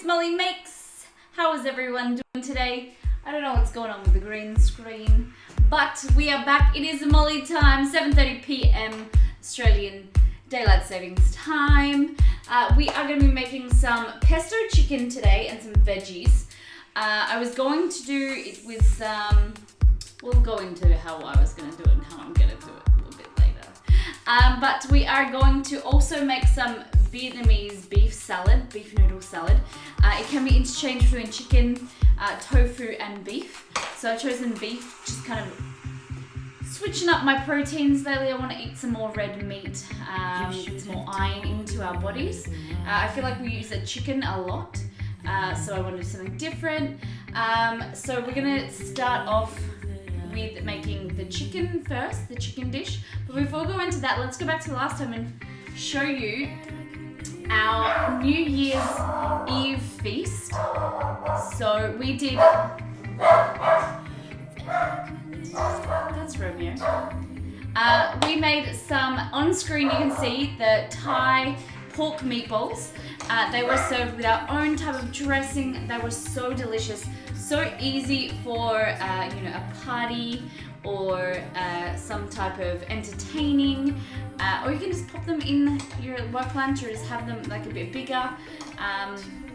Molly Makes. How is everyone doing today? I don't know what's going on with the green screen, but we are back. It is Molly time, 7:30 p.m. Australian Daylight Savings Time. We are going to be making some pesto chicken today and some veggies. I was going to do it with some... We'll go into how I was going to do it and how I'm going to do it a little bit later. But we are going to also make some Vietnamese beef salad, beef noodle salad. It can be interchanged between chicken, tofu and beef. So I've chosen beef, just kind of switching up my proteins lately. I want to eat some more red meat, get some more iron into our bodies. I feel like we use the chicken a lot, so I want to do something different. So we're going to start off with making the chicken first, the chicken dish. But before we go into that, let's go back to last time and show you our New Year's Eve feast. So we did... That's Romeo. We made some, on screen you can see the Thai pork meatballs. They were served with our own type of dressing. They were so delicious, so easy for a party or some type of entertaining, or you can just pop them in your work lunch or just have them like a bit bigger,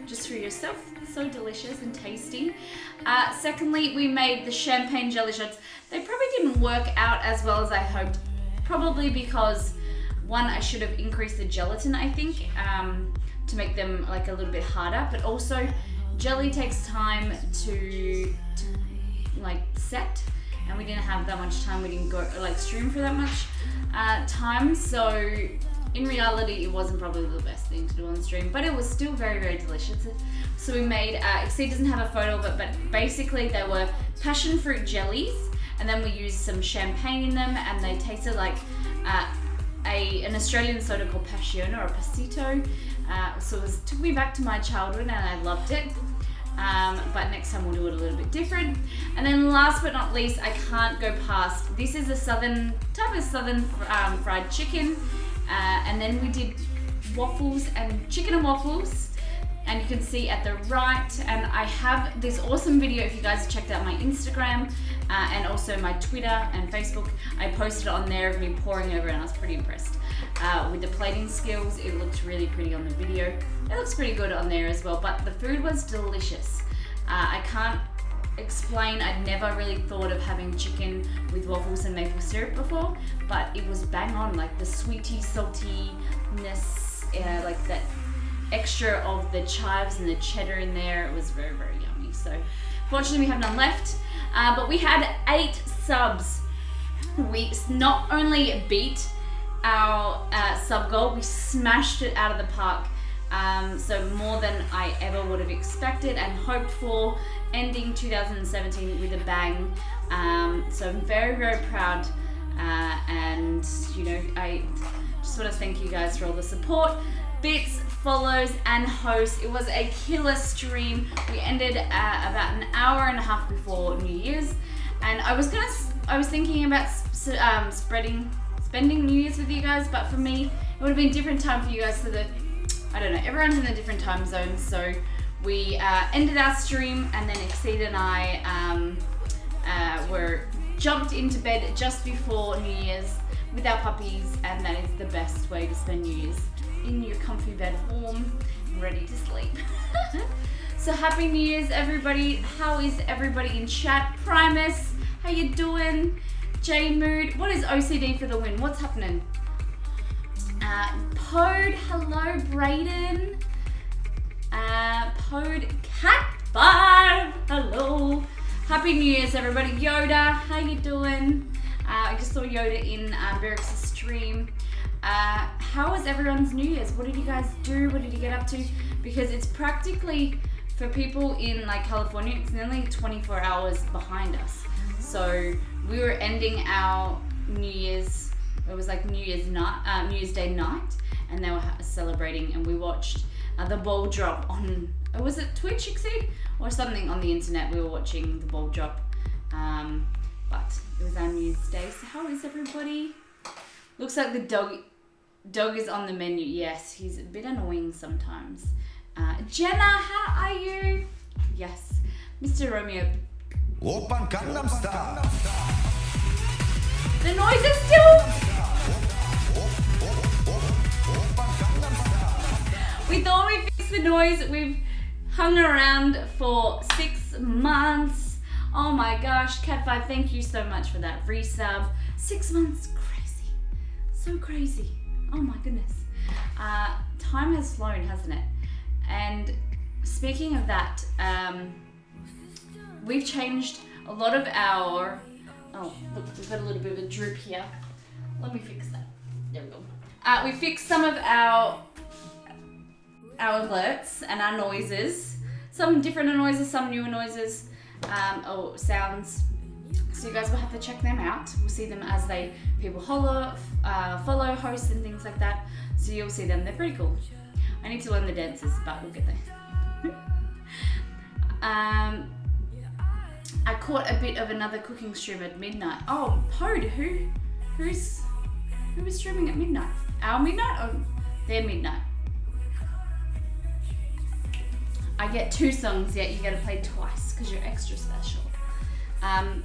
just for yourself. So delicious and tasty. Secondly, we made the champagne jelly shots. They probably didn't work out as well as I hoped, probably because one, I should have increased the gelatin, I think, to make them like a little bit harder, but also jelly takes time to like set, and we didn't have that much time. We didn't go like stream for that much time, so in reality it wasn't probably the best thing to do on stream, but it was still very, very delicious. So we made, Exceed doesn't have a photo of it, but basically they were passion fruit jellies, and then we used some champagne in them, and they tasted like an Australian soda called Passion or a Pasito. So it took me back to my childhood and I loved it. But next time we'll do it a little bit different. And then last but not least, I can't go past, this is a southern fried chicken. And then we did waffles and chicken and waffles. And you can see at the right, and I have this awesome video if you guys have checked out my Instagram and also my Twitter and Facebook. I posted it on there of me pouring over, and I was pretty impressed with the plating skills. It looked really pretty on the video. It looks pretty good on there as well, but the food was delicious. I can't explain, I'd never really thought of having chicken with waffles and maple syrup before, but it was bang on, like the sweety, saltiness, like that extra of the chives and the cheddar in there. It was very, very yummy. So fortunately we have none left, but we had 8 subs. We not only beat our sub goal, we smashed it out of the park. So more than I ever would have expected and hoped for, ending 2017 with a bang. So I'm very, very proud, and I just want to thank you guys for all the support, bits, follows and hosts. It was a killer stream. We ended about an hour and a half before New Year's, and I was thinking about spending New Year's with you guys, but for me it would have been a different time for you guys, so that I don't know, everyone's in a different time zone. So we ended our stream, and then Exceed and I were jumped into bed just before New Year's with our puppies, and that is the best way to spend New Year's, in your comfy bed, warm, ready to sleep. So happy New Year's, everybody. How is everybody in chat? Primus, how you doing? J Mood, what is OCD for the win? What's happening? Pod, hello, Brayden. Pod Cat 5, hello. Happy New Year's, everybody. Yoda, how you doing? I just saw Yoda in Berix's stream. How was everyone's New Year's? What did you guys do? What did you get up to? Because it's practically, for people in like California, it's nearly 24 hours behind us. So we were ending our New Year's, it was like New Year's Day night, and they were celebrating, and we watched the ball drop on, was it Twitch, Exceed? Or something on the internet. We were watching the ball drop, but it was our New Year's Day. So how is everybody? Looks like the dog Dog is on the menu. Yes, he's a bit annoying sometimes. Jenna, how are you? Yes. Mr. Romeo. Oppan Gangnam Style. The noise is still... We thought we fixed the noise. We've hung around for 6 months. Oh my gosh, Cat5, thank you so much for that resub. 6 months, crazy. So crazy. Oh my goodness. Time has flown, hasn't it? And speaking of that, we've changed a lot of our... Oh, look, we've got a little bit of a droop here. Let me fix that. There we go. We fixed some of our alerts and our noises. Some different noises, some newer noises, or sounds. So you guys will have to check them out. We'll see them as people follow hosts and things like that. So you'll see them. They're pretty cool. I need to learn the dances, but we'll get there. I caught a bit of another cooking stream at midnight. Oh, Pod, who was streaming at midnight? Our midnight or their midnight? I get 2 songs, yet you get to play twice because you're extra special.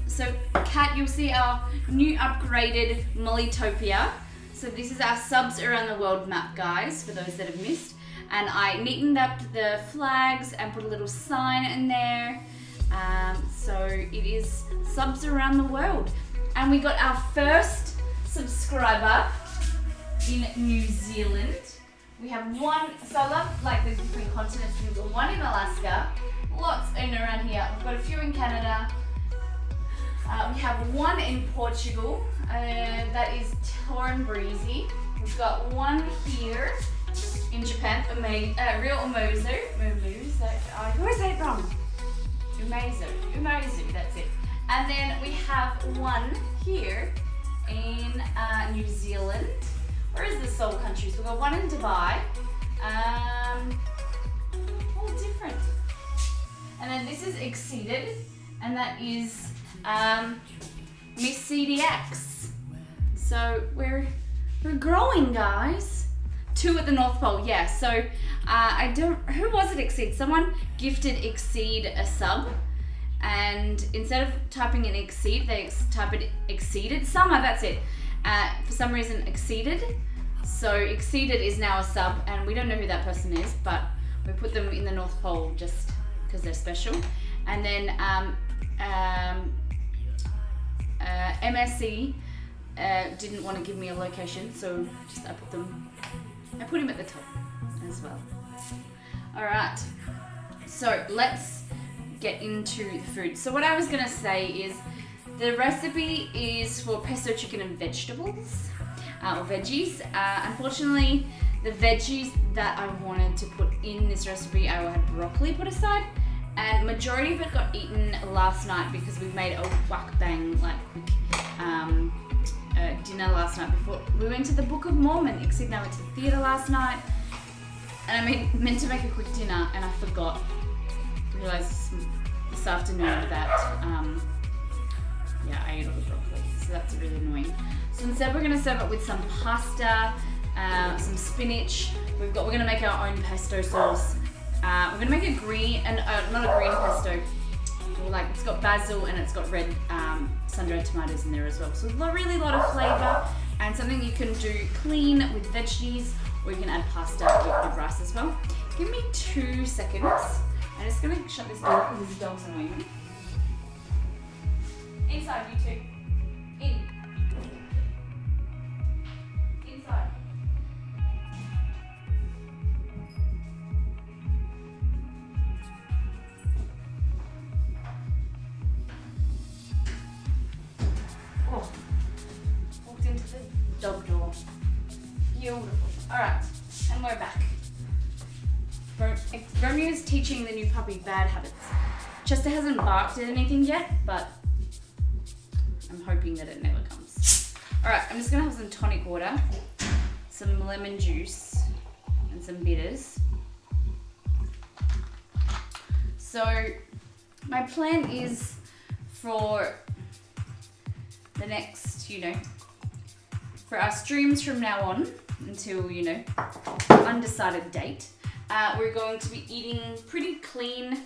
So, Kat, you'll see our new upgraded Mollytopia. So this is our subs around the world map, guys, for those that have missed. And I neatened up the flags and put a little sign in there. So it is subs around the world. And we got our first subscriber in New Zealand. We have one, so I love like the different continents. We've got one in Alaska, lots in around here. We've got a few in Canada. We have one in Portugal, that is Torn Breezy. We've got one here in Japan, real Umezu. I always say it wrong. Umezu, that's it. And then we have one here in New Zealand. Where is the Seoul country? So we've got one in Dubai. All different. And then this is Exceeded, and that is Miss CDX. So we're growing, guys. 2 at the North Pole, yeah. So who was it? Exceed? Someone gifted Exceed a sub, and instead of typing in Exceed, they type it Exceeded Summer. That's it. For some reason, Exceeded. So Exceeded is now a sub, and we don't know who that person is, but we put them in the North Pole just because they're special. And then MSC didn't want to give me a location, so I put him at the top as well. All right, so let's get into the food. So what I was gonna say is the recipe is for pesto chicken and vegetables, or veggies. Unfortunately, the veggies that I wanted to put in this recipe, I had broccoli put aside, and majority of it got eaten last night because we made a whack bang like quick dinner last night before we went to the Book of Mormon. Except I went to the theatre last night, and I meant to make a quick dinner, and I forgot. Realised this afternoon that I ate all the broccoli, so that's really annoying. So instead we're going to serve it with some pasta, some spinach. We're going to make our own pesto sauce. We're going to make a green, not a green pesto. It's got basil and it's got red sun-dried tomatoes in there as well. So a really lot of flavour, and something you can do clean with veggies, or you can add pasta with rice as well. Give me 2 seconds. I'm just going to shut this door because this dog's annoying me. Inside, you two. In. Inside. Oh, walked into the dog door. Beautiful. Alright, and we're back. Romeo's teaching the new puppy bad habits. Chester hasn't barked at anything yet, but I'm hoping that it never comes. Alright, I'm just going to have some tonic water, some lemon juice, and some bitters. So, my plan is for the next, for our streams from now on, until, you know, undecided date. We're going to be eating pretty clean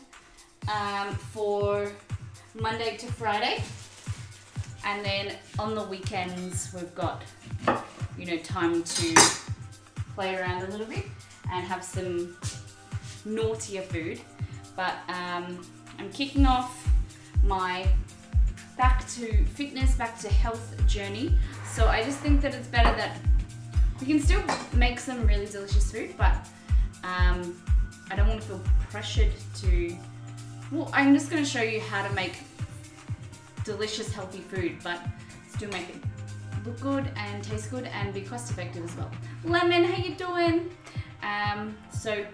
for Monday to Friday. And then on the weekends, we've got, you know, time to play around a little bit and have some naughtier food. But I'm kicking off my back to fitness, back to health journey. So I just think that it's better that we can still make some really delicious food, but I don't want to feel pressured to, well, I'm just going to show you how to make delicious, healthy food, but still make it look good and taste good and be cost effective as well. Lemon, how you doing? So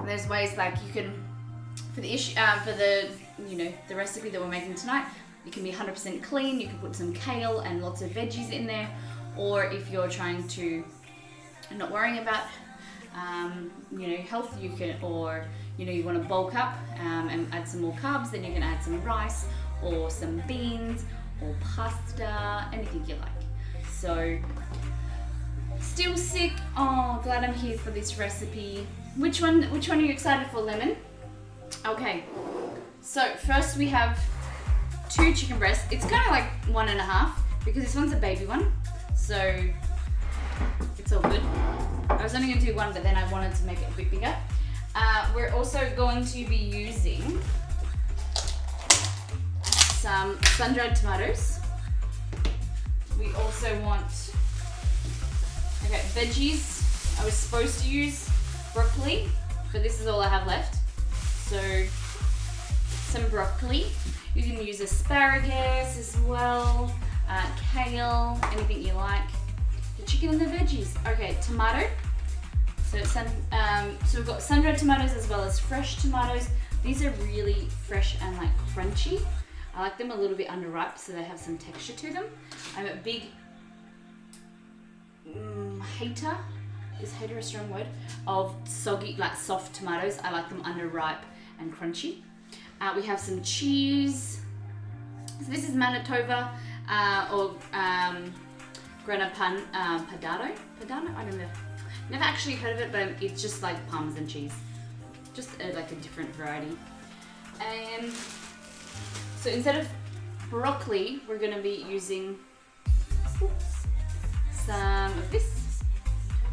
there's ways like you can, for the you know, the recipe that we're making tonight, it can be 100% clean. You can put some kale and lots of veggies in there, or if you're trying to not worrying about you know, health, you can, or you know, you want to bulk up and add some more carbs, then you can add some rice or some beans or pasta, anything you like. So still sick? Oh, glad I'm here for this recipe. Which one are you excited for, Lemon? Okay, so first we have 2 chicken breasts. It's kind of like 1.5 because this one's a baby one, so it's all good. I was only going to do 1, but then I wanted to make it a bit bigger. We're also going to be using some sun-dried tomatoes. We also want, okay, veggies. I was supposed to use broccoli, but this is all I have left. So some broccoli. You can use asparagus as well, kale, anything you like. The chicken and the veggies. Okay, tomato. So we've got sun-dried tomatoes as well as fresh tomatoes. These are really fresh and like crunchy. I like them a little bit underripe so they have some texture to them. I'm a big hater, is hater a strong word, of soggy, like soft tomatoes. I like them underripe and crunchy. We have some cheese. So this is Manitoba or Grana Padano? Padano? I don't know. Never actually heard of it, but it's just like Parmesan cheese. Just like a different variety. So instead of broccoli, we're going to be using some of this.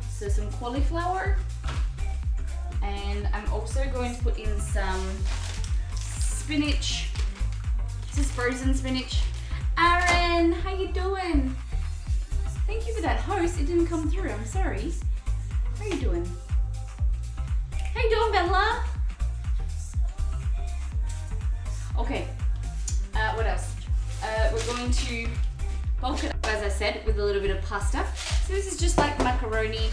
So some cauliflower. And I'm also going to put in some spinach. This is frozen spinach. Aaron, how you doing? Thank you for that host. It didn't come through. I'm sorry. How you doing? How you doing, Bella? Okay. What else? We're going to bulk it up, as I said, with a little bit of pasta. So this is just like macaroni.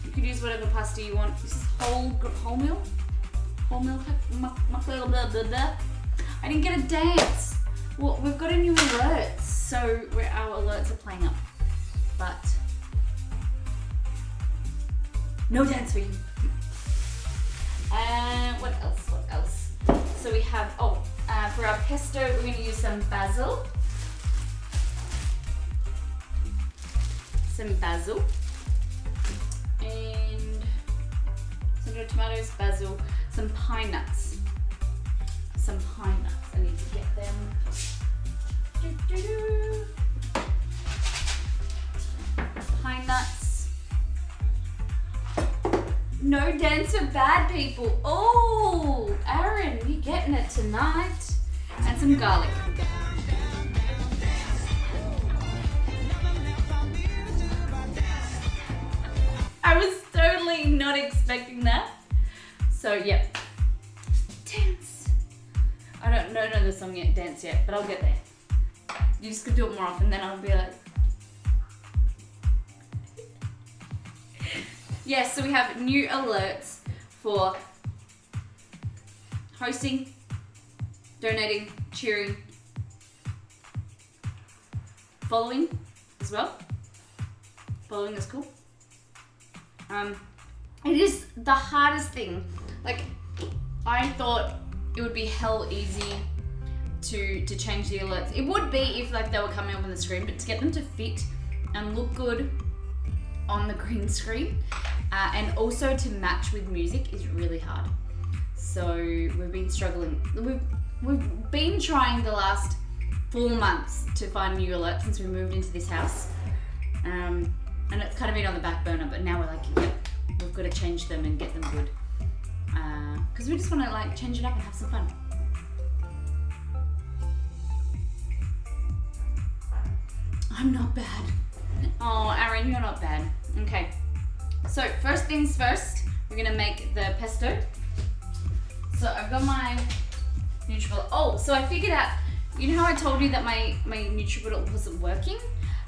You could use whatever pasta you want. This is wholemeal. Blah, blah, blah. I didn't get a dance. Well, we've got a new alerts, so our alerts are playing up. But no dance for you. What else? So we have, for our pesto, we're going to use some basil. And some tomatoes, basil, some pine nuts. I need to get them. Pine nuts. No dance for bad people. Oh, Aaron, you're getting it tonight. And some garlic. I was totally not expecting that. So, yep. Dance. I don't know the song yet, dance yet, but I'll get there. You just could do it more often, then I'll be like. Yes, so we have new alerts for hosting, donating, cheering, following as well. Following is cool. It is the hardest thing. Like, I thought it would be hell easy to change the alerts. It would be if like they were coming up on the screen, but to get them to fit and look good on the green screen and also to match with music is really hard. So we've been struggling. We've been trying the last 4 months to find new alerts since we moved into this house. And it's kind of been on the back burner, but now we're like, yep, we've got to change them and get them good. Because we just want to like change it up and have some fun. I'm not bad. Oh, Aaron, you're not bad. Okay. So first things first, we're gonna make the pesto. So I've got my NutriBullet. Oh, so I figured out, you know how I told you that my NutriBullet wasn't working?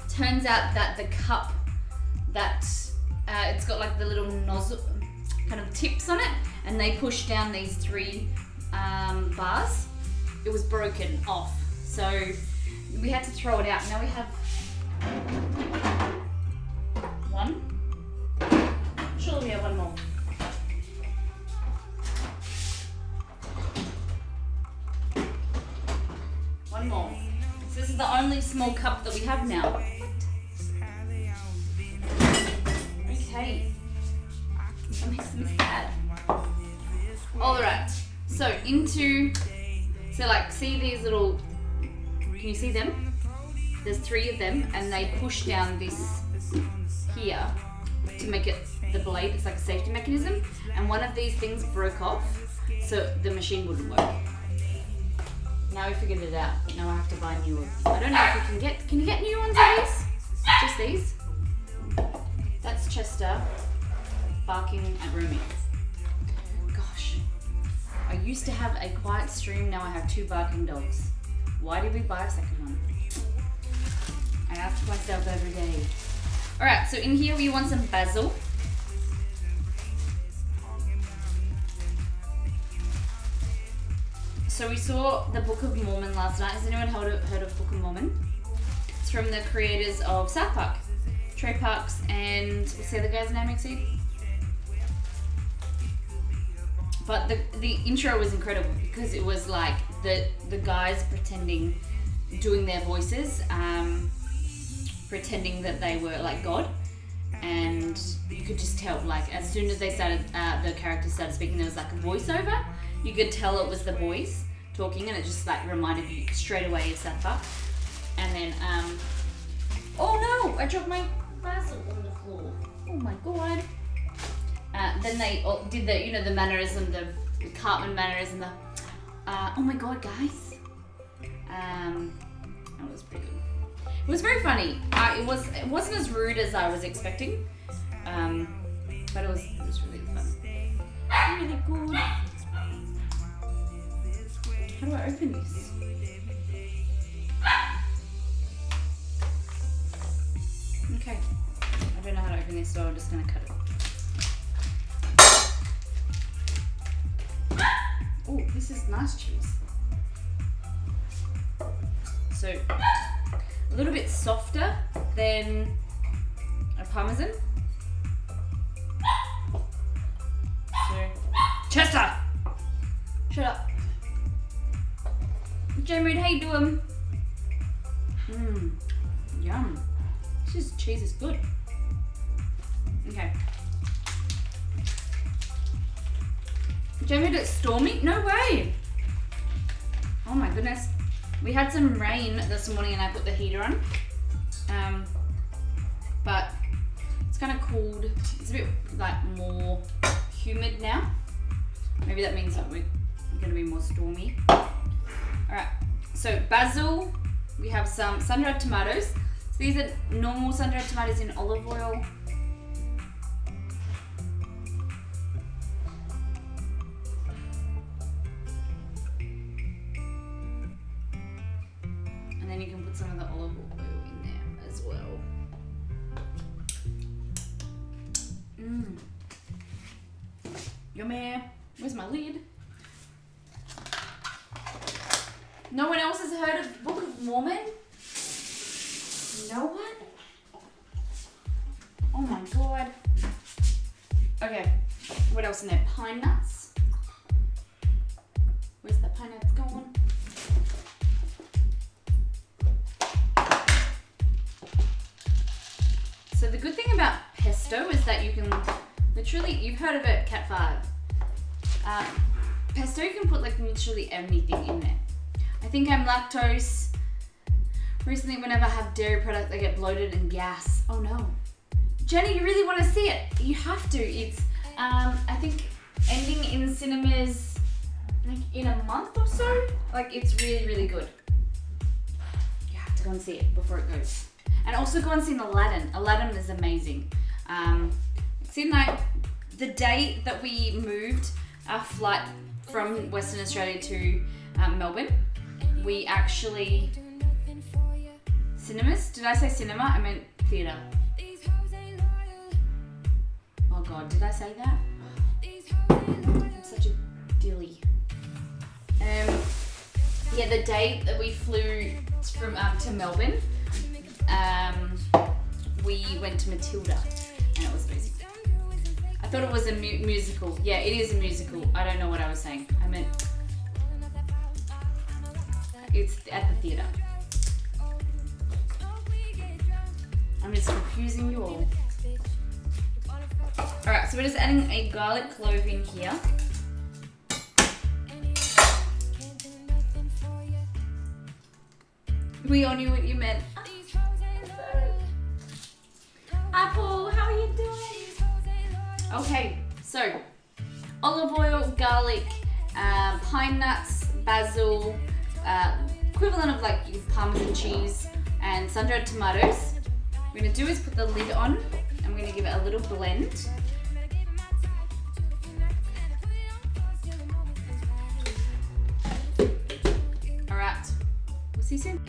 Turns out that the cup that it's got like the little nozzle kind of tips on it, and they push down these 3 bars. It was broken off, so we had to throw it out. Now we have 1. Surely we have 1 more. One more. So this is the only small cup that we have now. Okay. That makes me sad. Alright. So like see these little, can you see them? There's 3 of them and they push down this here to make it the blade. It's like a safety mechanism. And one of these things broke off so the machine wouldn't work. Now we figured it out, but now I have to buy new ones. I don't know if you can you get new ones of these? Just these? That's Chester barking at Rumi. Gosh, I used to have a quiet stream, now I have 2 barking dogs. Why did we buy a second one? I ask myself every day. Alright, so in here we want some basil. So we saw the Book of Mormon last night. Has anyone heard of Book of Mormon? It's from the creators of South Park. Trey Parks and what's the other guy's name, Exceed? But the intro was incredible because it was like the guys pretending, doing their voices, pretending that they were like God, and you could just tell like as soon as they started, the characters started speaking, there was like a voiceover. You could tell it was the boys talking, and it just like reminded you straight away of South Park. And then, oh no, I dropped my basil on the floor. Oh my god. Then they did the, the mannerism, the Cartman mannerism, the, oh my god, guys. That was pretty good. It was very funny. It wasn't as rude as I was expecting, but it was really fun. Really good. How do I open this? Okay. I don't know how to open this, so I'm just going to cut it. Oh, this is nice cheese. So, a little bit softer than a Parmesan. So, Chester! Shut up. Jamie, how you doing? Yum. This cheese is good. Okay. Jamie, it's stormy? No way! Oh my goodness. We had some rain this morning and I put the heater on. But it's kind of cooled. It's a bit like more humid now. Maybe that means that we're going to be more stormy. Alright, so basil, we have some sun-dried tomatoes. So these are normal sun-dried tomatoes in olive oil. And then you can put some of the olive oil in there as well. Yummy. Where's my lid? No one else has heard of Book of Mormon? No one? Oh my god. Okay, what else in there? Pine nuts. Where's the pine nuts going? the good thing about pesto is that you can literally, you've heard of it, Cat 5. Pesto, you can put like literally anything in there. I think I'm lactose. Recently, whenever I have dairy products, I get bloated and gas. Oh no. Jenny, you really want to see it? You have to. It's, I think, ending in cinemas like in a month or so. Like, it's really, really good. You have to go and see it before it goes. And also go and see Aladdin. Aladdin is amazing. It's in like the day that we moved our flight from Western Australia to Melbourne. We actually... Cinemas? Did I say cinema? I meant theatre. Oh God, did I say that? I'm such a dilly. Yeah, the day that we flew from to Melbourne, we went to Matilda, and it was amazing. I thought it was a musical. Yeah, it is a musical. I don't know what I was saying. I meant it's at the theatre. I'm just confusing you all. Alright, so we're just adding a garlic clove in here. We all knew what you meant. Apple, how are you doing? Okay, so olive oil, garlic, pine nuts, basil, equivalent of like Parmesan cheese, and sun-dried tomatoes. What we're going to do is put the lid on and we're going to give it a little blend. Alright, we'll see you soon.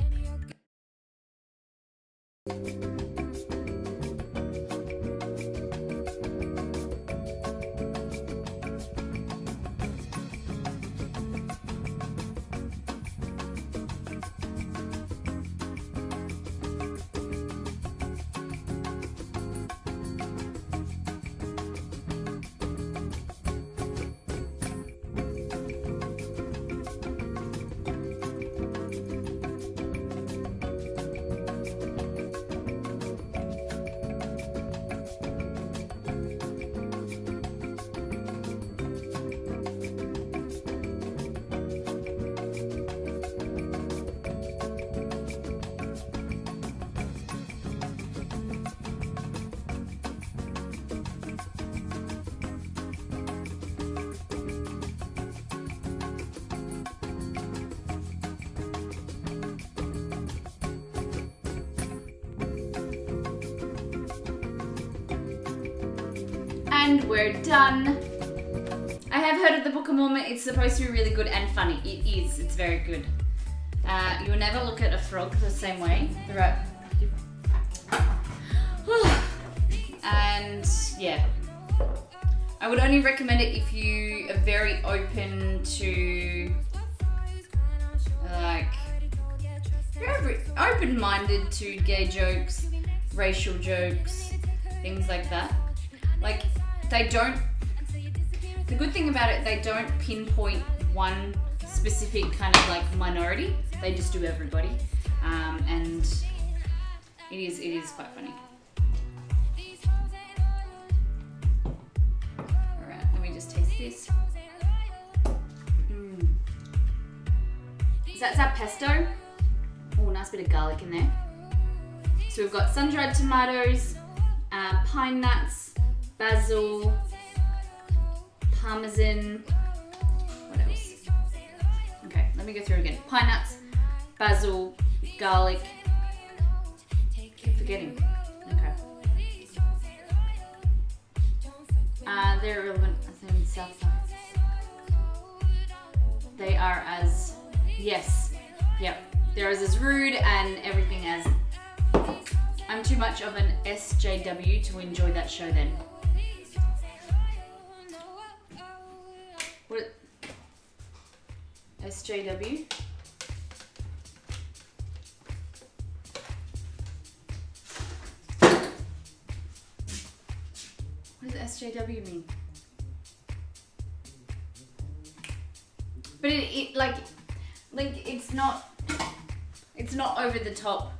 And we're done. I have heard of the Book of Mormon. It's supposed to be really good and funny. It is. It's very good. You will never look at a frog the same way. Right. And yeah. I would only recommend it if you are very open to like very open-minded to gay jokes, racial jokes, things like that. Like they don't, the good thing about it, they don't pinpoint one specific kind of like minority. They just do everybody. And it is quite funny. Alright, let me just taste this. So that's our pesto. Oh, nice bit of garlic in there. So we've got sun-dried tomatoes, pine nuts, basil, parmesan, what else? Okay, let me go through again. Pine nuts, basil, garlic. Keep forgetting. Okay. They're irrelevant. I think South side. They are as, yes, yep. They're as rude and everything as. I'm too much of an SJW to enjoy that show then. What? SJW? What does SJW mean? But it like it's not over the top.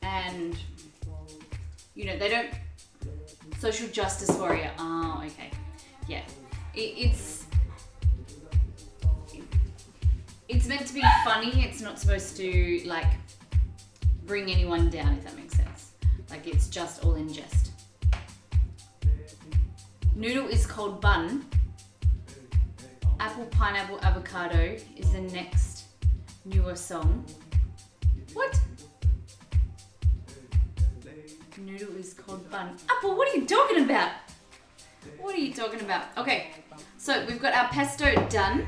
and you know, they don't social justice warrior. Oh, okay, yeah. It's meant to be funny. It's not supposed to like bring anyone down, if that makes sense. Like it's just all in jest. Noodle is called bun. Apple, pineapple, avocado is the next newer song. What? Noodle is called bun. Apple, what are you talking about? What are you talking about? Okay, so we've got our pesto done.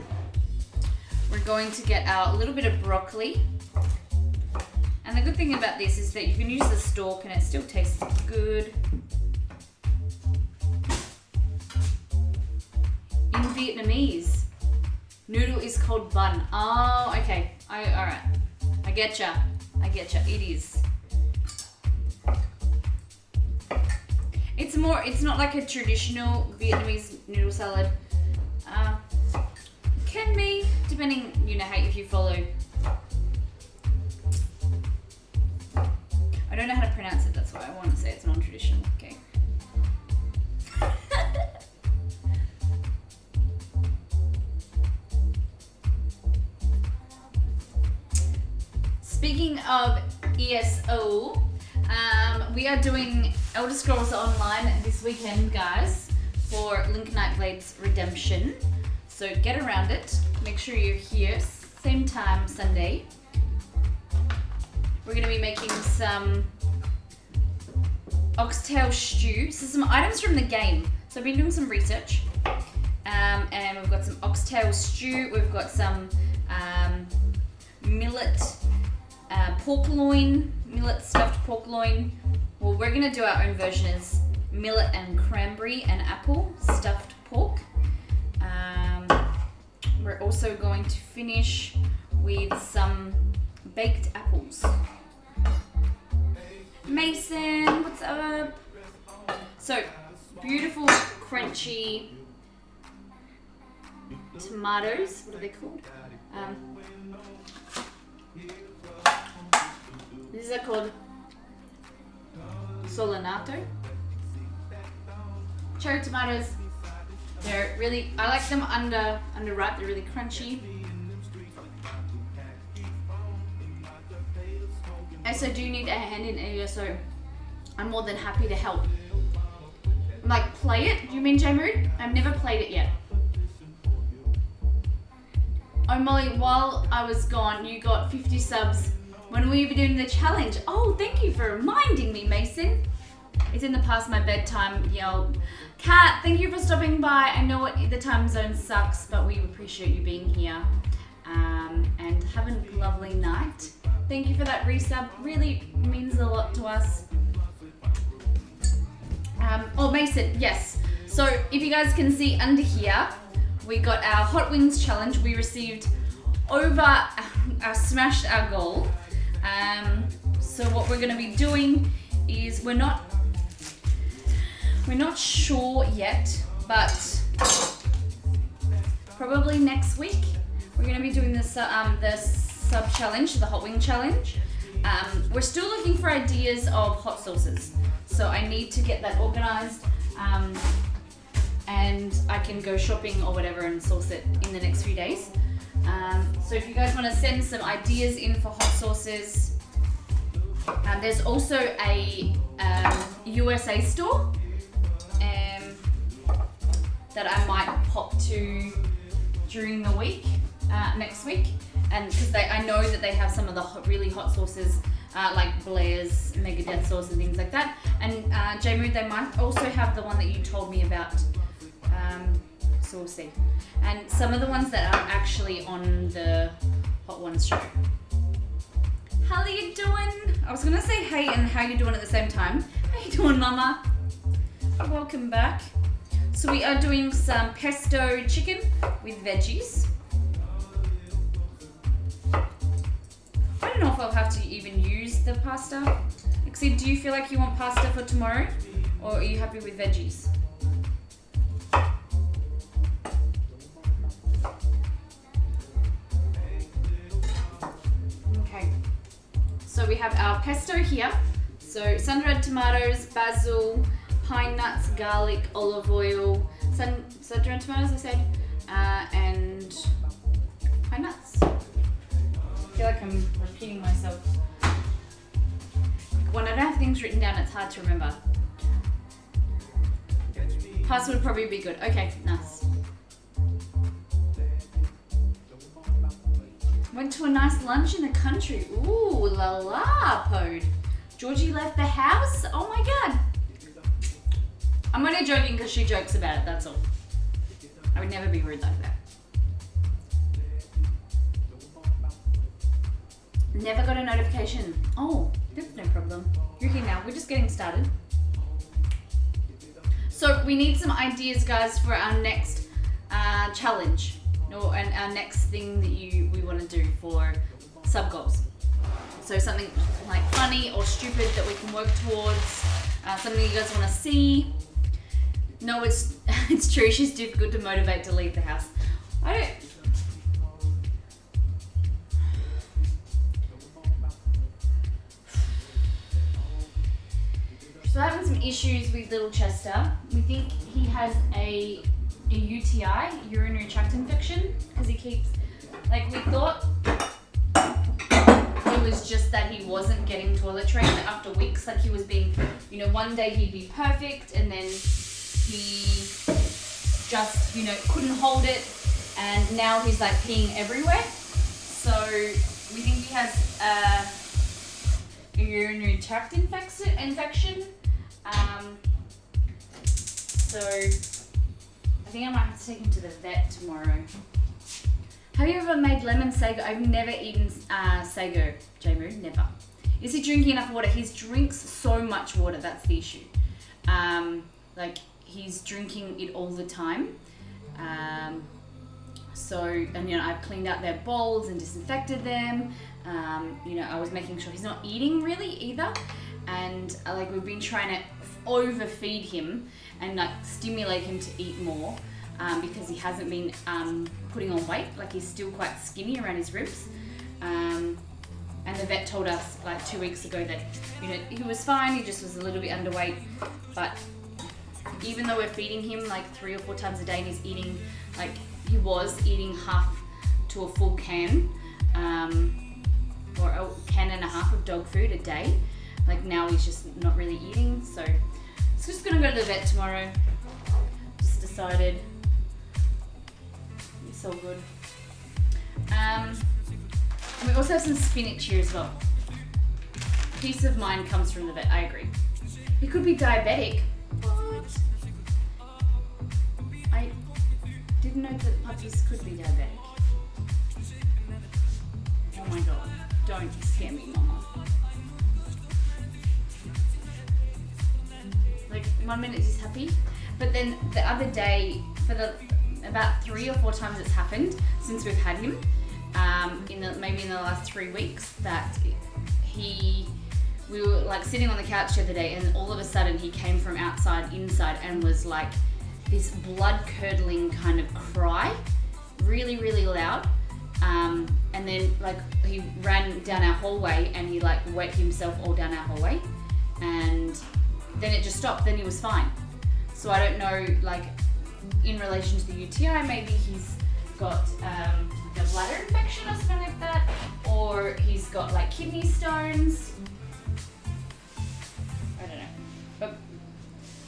We're going to get our little bit of broccoli. And the good thing about this is that you can use the stalk and it still tastes good. In Vietnamese, noodle is called bun. Oh, okay. Alright. I getcha. It is. It's not like a traditional Vietnamese noodle salad. Can be, depending, you know, if you follow. I don't know how to pronounce it, that's why I want to say it's non-traditional. Okay. Speaking of ESO, we are doing Elder Scrolls Online this weekend, guys, for Link Nightblade's Redemption. So get around it. Make sure you're here, same time Sunday. We're going to be making some oxtail stew. So some items from the game. So I've been doing some research. And we've got some oxtail stew. We've got some millet pork loin, millet stuffed pork loin. Well, we're going to do our own version as millet and cranberry and apple stuffed pork. We're also going to finish with some baked apples. Mason, what's up? So, beautiful, crunchy tomatoes. What are they called? These are called solanato. Cherry tomatoes. They're really, I like them underripe. They're really crunchy. ESO do need a hand in ESO. I'm more than happy to help. Like, play it? Do you mean J-Mood? I've never played it yet. Oh, Molly, while I was gone, you got 50 subs when we were doing the challenge. Oh, thank you for reminding me, Mason. It's in the past my bedtime. Yelled. Kat, thank you for stopping by. I know the time zone sucks, but we appreciate you being here. And have a lovely night. Thank you for that resub. Really means a lot to us. Oh, Mason, yes. So if you guys can see under here, we got our Hot Wings challenge. We received smashed our goal. So what we're going to be doing is we're not sure yet, but probably next week we're going to be doing the sub challenge, the Hot Wing challenge. We're still looking for ideas of hot sauces, so I need to get that organized, and I can go shopping or whatever and source it in the next few days. So if you guys want to send some ideas in for hot sauces, there's also a USA store that I might pop to during the week, next week, and because I know that they have some of the really hot sauces, like Blair's Megadeth sauce and things like that. And J-Mood, they might also have the one that you told me about, saucy, and some of the ones that are actually on the Hot Ones show. How are you doing? I was gonna say hey and how you doing at the same time. How you doing, Mama? Welcome back. So we are doing some pesto chicken with veggies. I don't know if I'll have to even use the pasta. Exceed, do you feel like you want pasta for tomorrow, or are you happy with veggies? Okay. So we have our pesto here. So sun-dried tomatoes, basil, pine nuts, garlic, olive oil, sun-dried tomatoes I said, and pine nuts. I feel like I'm repeating myself. When I don't have things written down, it's hard to remember. Pasta would probably be good. Okay, nice. Went to a nice lunch in the country. Ooh, la la, Pod. Georgie left the house? Oh my god. I'm only joking because she jokes about it, that's all. I would never be rude like that. Never got a notification. Oh, that's no problem. You're here now. We're just getting started. So we need some ideas, guys, for our next challenge, and our next thing that we want to do for sub goals. So something like funny or stupid that we can work towards. Something you guys want to see. No, it's true. She's difficult to motivate to leave the house. So we're having some issues with little Chester. We think he has a UTI, urinary tract infection, because he keeps, like, we thought it was just that he wasn't getting toiletries after weeks. Like, he was being, one day he'd be perfect, and then he just, couldn't hold it, and now he's like peeing everywhere. So we think he has a urinary tract infection. So I think I might have to take him to the vet tomorrow. Have you ever made lemon sago? I've never eaten sago, J-Moo, never. Is he drinking enough water? He drinks so much water, that's the issue. Like, he's drinking it all the time. I've cleaned out their bowls and disinfected them. I was making sure he's not eating really either. And we've been trying to overfeed him and stimulate him to eat more because he hasn't been putting on weight. Like, he's still quite skinny around his ribs. And the vet told us 2 weeks ago that he was fine, he just was a little bit underweight. But even though we're feeding him 3 or 4 times a day and he's eating, he was eating half to a full can or a can and a half of dog food a day. Now he's just not really eating, so it's just gonna go to the vet tomorrow. Just decided. It's all good. And we also have some spinach here as well. Peace of mind comes from the vet, I agree. He could be diabetic. What? I didn't know that puppies could be diabetic. Oh my god, don't scare me, Mama. 1 minute he's happy, but then the other day, about 3 or 4 times it's happened since we've had him, maybe in the last 3 weeks, that we were sitting on the couch the other day, and all of a sudden he came from outside inside and was this blood curdling kind of cry, really, really loud, and then he ran down our hallway and he wet himself all down our hallway, and then it just stopped, then he was fine. So I don't know, in relation to the UTI, maybe he's got a bladder infection or something like that, or he's got kidney stones. I don't know. But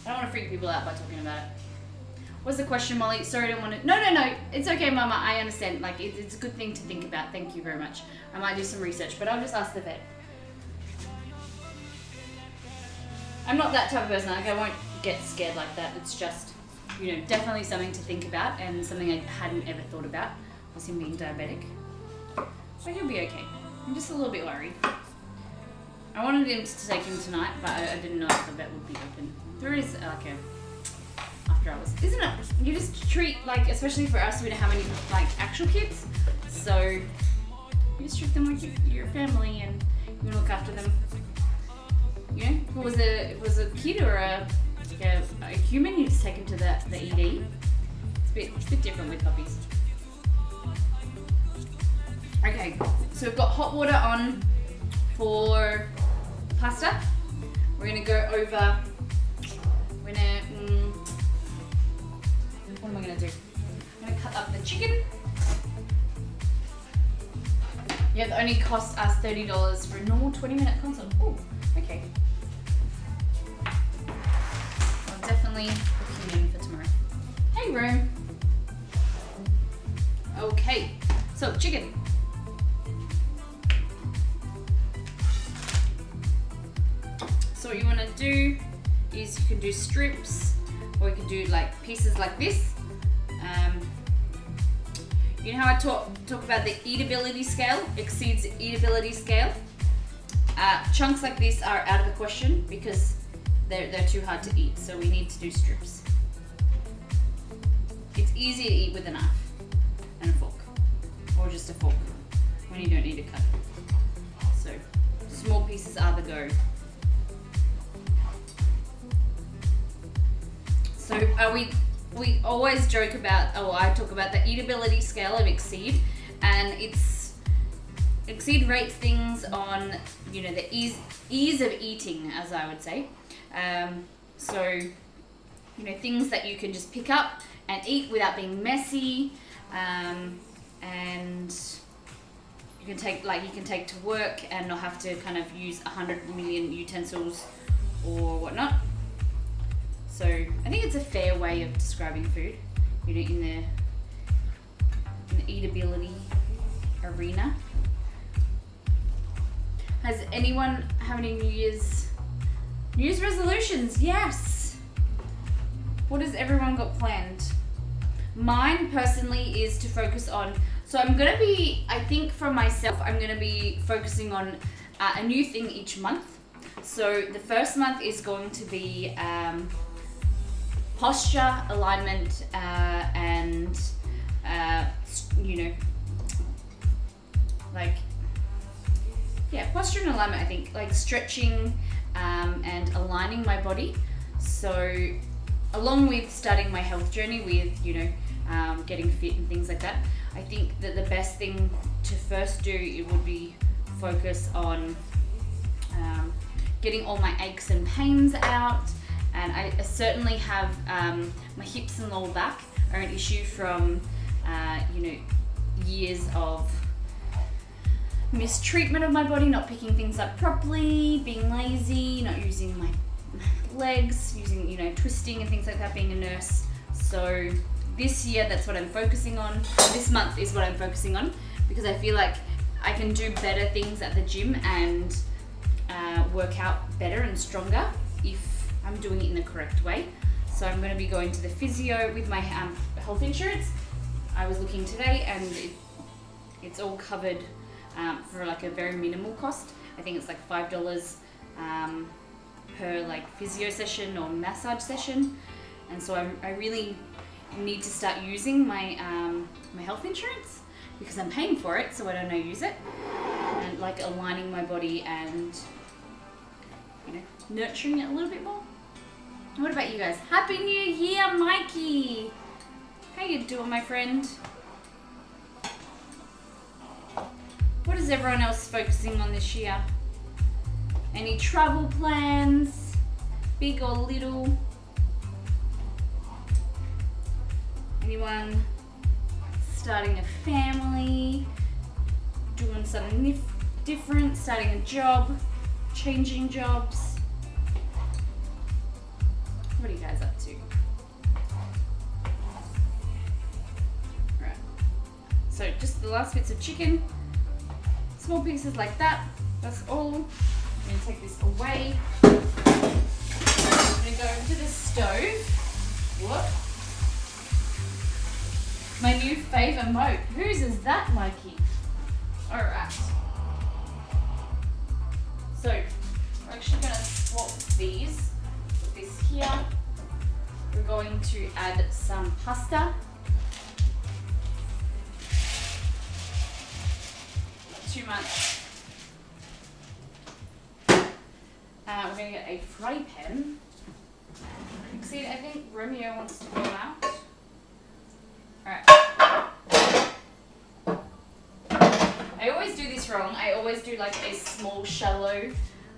I don't want to freak people out by talking about it. What's the question, Molly? Sorry, I don't want to... No. It's okay, Mama. I understand. It's a good thing to think about. Thank you very much. I might do some research, but I'll just ask the vet. I'm not that type of person. I won't get scared like that. It's just, definitely something to think about, and something I hadn't ever thought about was him being diabetic. But he'll be okay. I'm just a little bit worried. I wanted him to take him tonight, but I didn't know if the vet would be open. There is after hours, isn't it? You just treat especially for us, we don't have any actual kids, so you just treat them like your family, and you look after them. If it was a kid or a human, you just take him to the ED. It's a bit different with puppies. Okay, so we've got hot water on For pasta, we're gonna go over, what am I gonna do? I'm gonna cut up the chicken. Yeah, it only cost us $30 for a normal 20-minute consult. Oh, okay. I'm definitely booking in for tomorrow. Hey, room. Okay, so chicken. So what you want to do is you can do strips, or you can do like pieces like this. You know how I talk about the eatability scale, exceeds eatability scale? Chunks like this are out of the question because they're too hard to eat, so we need to do strips. It's easy to eat with a knife and a fork, or just a fork when you don't need to cut it. So small pieces are the go. So we always joke about, I talk about the eatability scale of Exceed, and Exceed rates things on, the ease of eating, as I would say. So, things that you can just pick up and eat without being messy, and you can take to work and not have to kind of use 100 million utensils or whatnot. So I think it's a fair way of describing food, in the eatability arena. Has anyone have any New Year's resolutions? Yes. What has everyone got planned? Mine personally is to focus on. So I'm gonna be, I think for myself, I'm gonna be focusing on a new thing each month. So the first month is going to be posture, alignment, and posture and alignment. I think like stretching and aligning my body. So along with starting my health journey with getting fit and things like that, I think that the best thing to first do, it would be focus on getting all my aches and pains out. And I certainly have my hips and lower back are an issue from years of mistreatment of my body, not picking things up properly, being lazy, not using my legs, using twisting and things like that, being a nurse. So this year, that's what I'm focusing on. This month is what I'm focusing on, because I feel like I can do better things at the gym and work out better and stronger if I'm doing it in the correct way. So I'm going to be going to the physio with my health insurance. I was looking today, and it's all covered for like a very minimal cost. I think it's like $5 per like physio session or massage session. And so I really need to start using my my health insurance, because I'm paying for it, so I don't use it, and like aligning my body and nurturing it a little bit more. What about you guys? Happy New Year, Mikey! How you doing, my friend? What is everyone else focusing on this year? Any travel plans? Big or little? Anyone starting a family? Doing something different? Starting a job? Changing jobs? What are you guys up to? Right. So just the last bits of chicken. Small pieces like that. That's all. I'm going to take this away. I'm going to go to the stove. What? My new favourite moat. Whose is that, Mikey? Alright. So, we're actually going to swap these. Put this here. We're going to add some pasta. Not too much. We're going to get a fry pan. See, I think Romeo wants to go out. Alright. I always do this this wrong. I always do like a small, shallow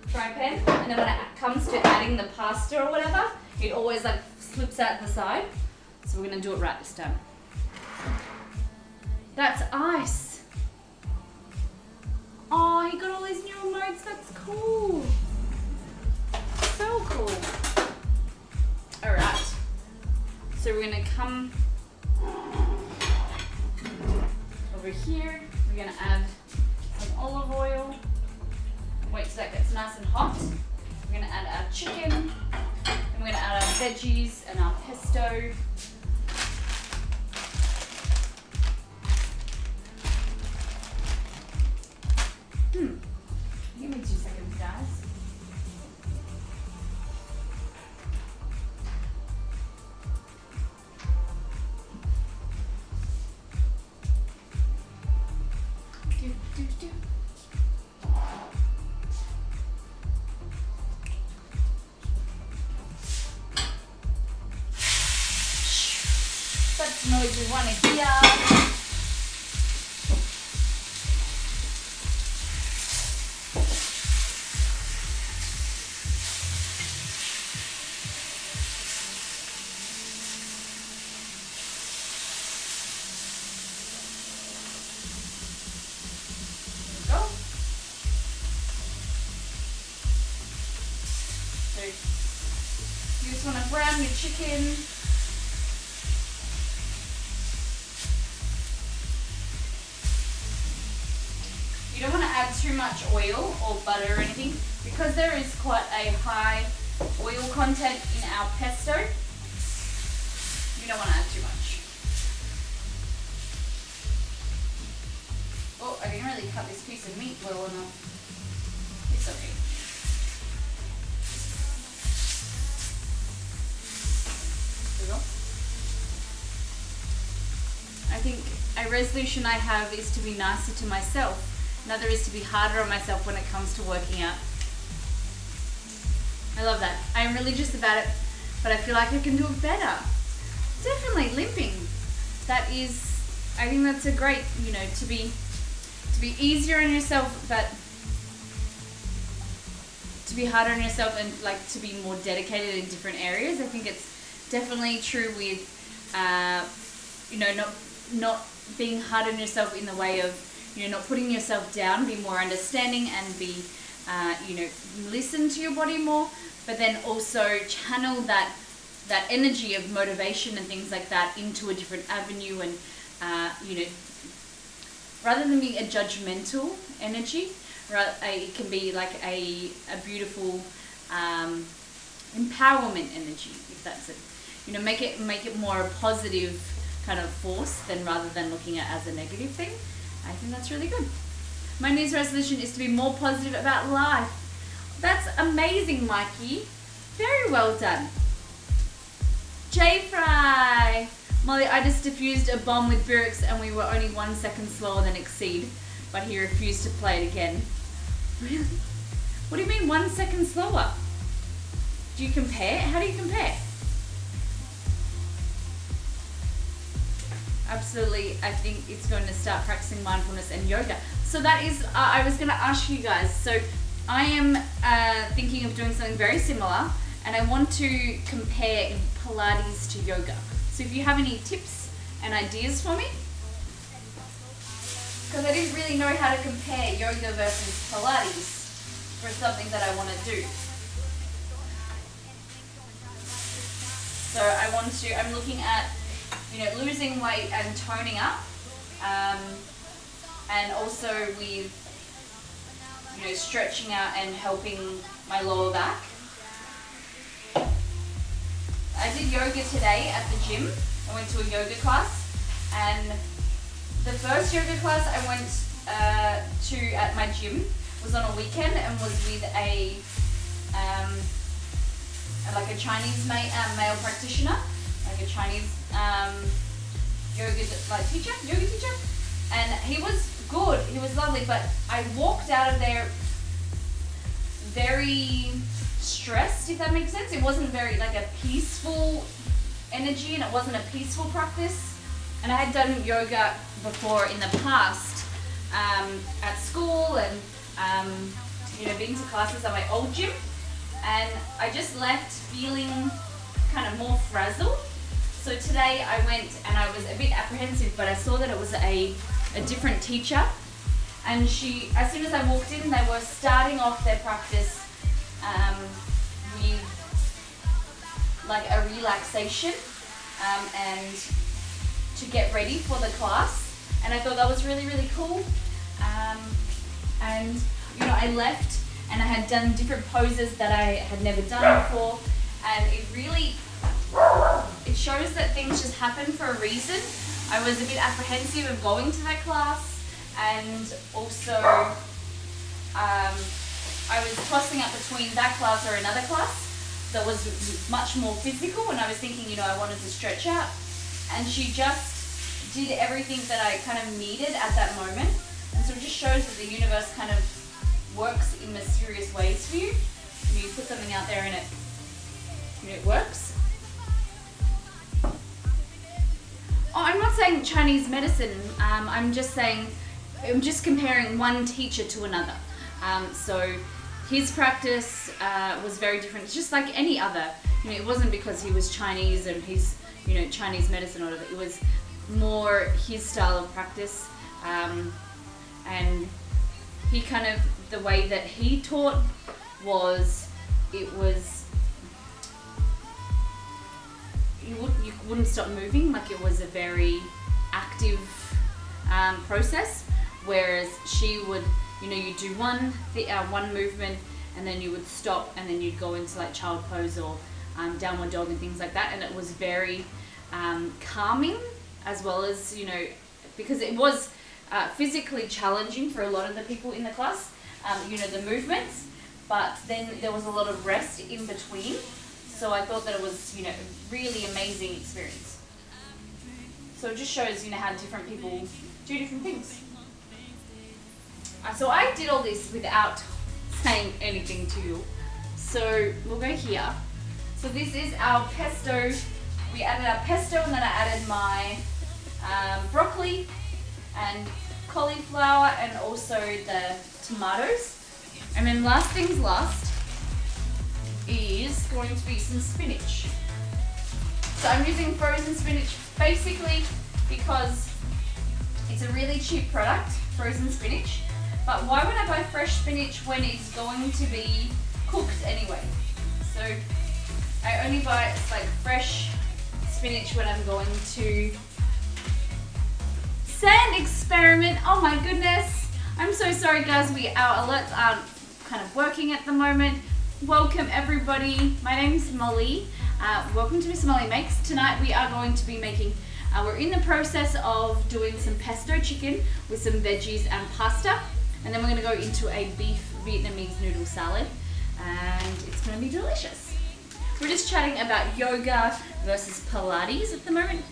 frying pan, and then when it comes to adding the pasta or whatever, it always like slips out the side. So we're gonna do it right this time. That's ice. Oh, he got all these new emotes. That's cool. So cool. All right. So we're gonna come over here. We're gonna add some olive oil. Wait till that gets nice and hot. We're gonna add our chicken. And we're gonna add our veggies and our pesto. Give me 2 seconds, guys. That's the noise we want to hear. You just want to brown your chicken. You don't want to add too much oil or butter or anything because there is quite a high oil content in our pesto. You don't want to add too much. Oh, I didn't really cut this piece of meat well enough. It's okay. I think a resolution I have is to be nicer to myself. Another is to be harder on myself when it comes to working out. I love that. I'm religious about it, but I feel like I can do it better. Definitely limping. That is, I think that's a great, to be easier on yourself, but to be harder on yourself and like to be more dedicated in different areas. I think it's definitely true with, not being hard on yourself in the way of, not putting yourself down, be more understanding and be, listen to your body more, but then also channel that energy of motivation and things like that into a different avenue and, rather than being a judgmental energy, it can be like a beautiful empowerment energy, if that's it. Make it more a positive kind of force than rather than looking at it as a negative thing. I think that's really good. My New Year's resolution is to be more positive about life. That's amazing, Mikey. Very well done. J Fry. Molly, I just defused a bomb with Birix and we were only 1 second slower than Exceed, but he refused to play it again. Really? What do you mean 1 second slower? Do you compare? How do you compare? Absolutely, I think it's going to start practicing mindfulness and yoga. So that is, I was going to ask you guys, so I am thinking of doing something very similar and I want to compare Pilates to yoga. So if you have any tips and ideas for me, because I didn't really know how to compare yoga versus Pilates for something that I want to do. So I'm looking at, losing weight and toning up, and also with, stretching out and helping my lower back. I did yoga today at the gym. I went to a yoga class, and the first yoga class I went to at my gym was on a weekend and was with a Chinese male practitioner, like a Chinese yoga teacher, and he was good. He was lovely, but I walked out of there very stressed, if that makes sense. It wasn't very like a peaceful energy, and it wasn't a peaceful practice. And I had done yoga before in the past, at school and being to classes at my old gym, and I just left feeling kind of more frazzled. So today I went and I was a bit apprehensive, but I saw that it was a different teacher, and as soon as I walked in, they were starting off their practice with like a relaxation and to get ready for the class, and I thought that was really, really cool. And I left and I had done different poses that I had never done before, and it shows that things just happen for a reason. I was a bit apprehensive of going to that class, and also I was tossing up between that class or another class that was much more physical, and I was thinking, I wanted to stretch out, and she just did everything that I kind of needed at that moment. And so it just shows that the universe kind of works in mysterious ways for you. You put something out there and it works. Oh, I'm not saying Chinese medicine. I'm just comparing one teacher to another. So his practice was very different. It's just like any other. It wasn't because he was Chinese and he's Chinese medicine or whatever. It was more his style of practice, and he kind of, the way that he taught was, you wouldn't stop moving. Like, it was a very active process, whereas she would, you do one movement and then you would stop and then you'd go into like child pose or downward dog and things like that, and it was very calming, as well as because it was physically challenging for a lot of the people in the class, the movements, but then there was a lot of rest in between. So I thought that it was, a really amazing experience. So it just shows, how different people do different things. So I did all this without saying anything to you. So we'll go here. So this is our pesto. We added our pesto, and then I added my broccoli and cauliflower and also the tomatoes. And then last things last is going to be some spinach. So I'm using frozen spinach basically because it's a really cheap product, frozen spinach. But why would I buy fresh spinach when it's going to be cooked anyway? So I only buy fresh spinach when I'm going to sand experiment. Oh my goodness. I'm so sorry guys, our alerts aren't kind of working at the moment. Welcome everybody. My name's Molly. Welcome to Miss Molly Makes. Tonight we are going to be making, we're in the process of doing some pesto chicken with some veggies and pasta. And then we're going to go into a beef Vietnamese noodle salad. And it's going to be delicious. We're just chatting about yoga versus Pilates at the moment.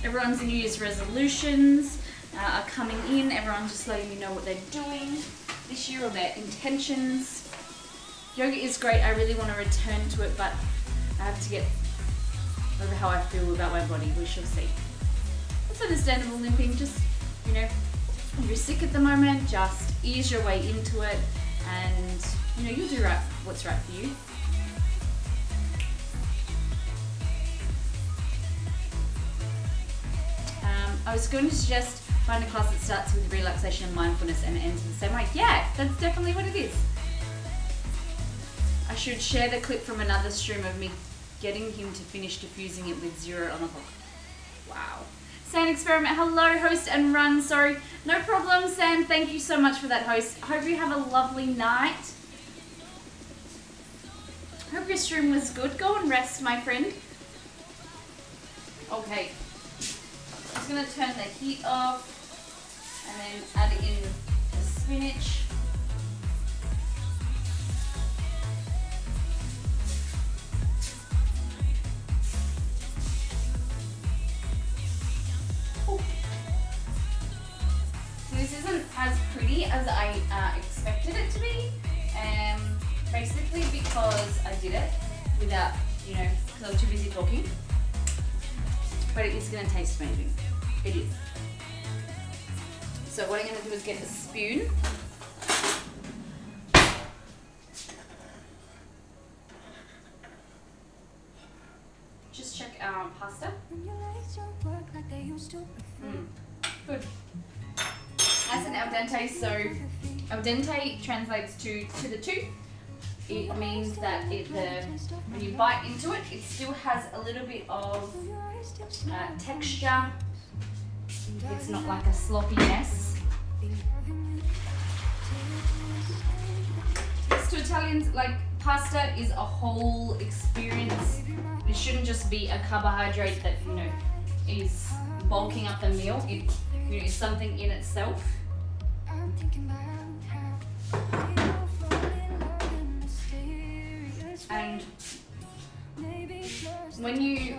Everyone's New Year's resolutions are coming in. Everyone's just letting me know what they're doing this year or their intentions. Yoga is great. I really want to return to it, but I have to get over how I feel about my body. We shall see. It's understandable limping. Just, if you're sick at the moment, just ease your way into it, and you'll do what's right for you. I was going to suggest find a class that starts with relaxation and mindfulness and ends in the same way. Yeah, that's definitely what it is. I should share the clip from another stream of me getting him to finish diffusing it with 0 on the clock. Wow. Sand experiment, hello host and run. Sorry, no problem Sam, thank you so much for that host. Hope you have a lovely night. Hope your stream was good. Go and rest, my friend. Okay. I'm just going to turn the heat off and then add in the spinach. Oh. So this isn't as pretty as I expected it to be, basically because I did it without, because I was too busy talking. But it is going to taste amazing. It is. So what I'm going to do is get a spoon. Just check our pasta. Good. Nice and al dente. So al dente translates to the tooth. It means that when you bite into it, it still has a little bit of texture. It's not like a sloppy mess. Yes, to Italians, like pasta is a whole experience. It shouldn't just be a carbohydrate that is bulking up the meal. It is something in itself. And when you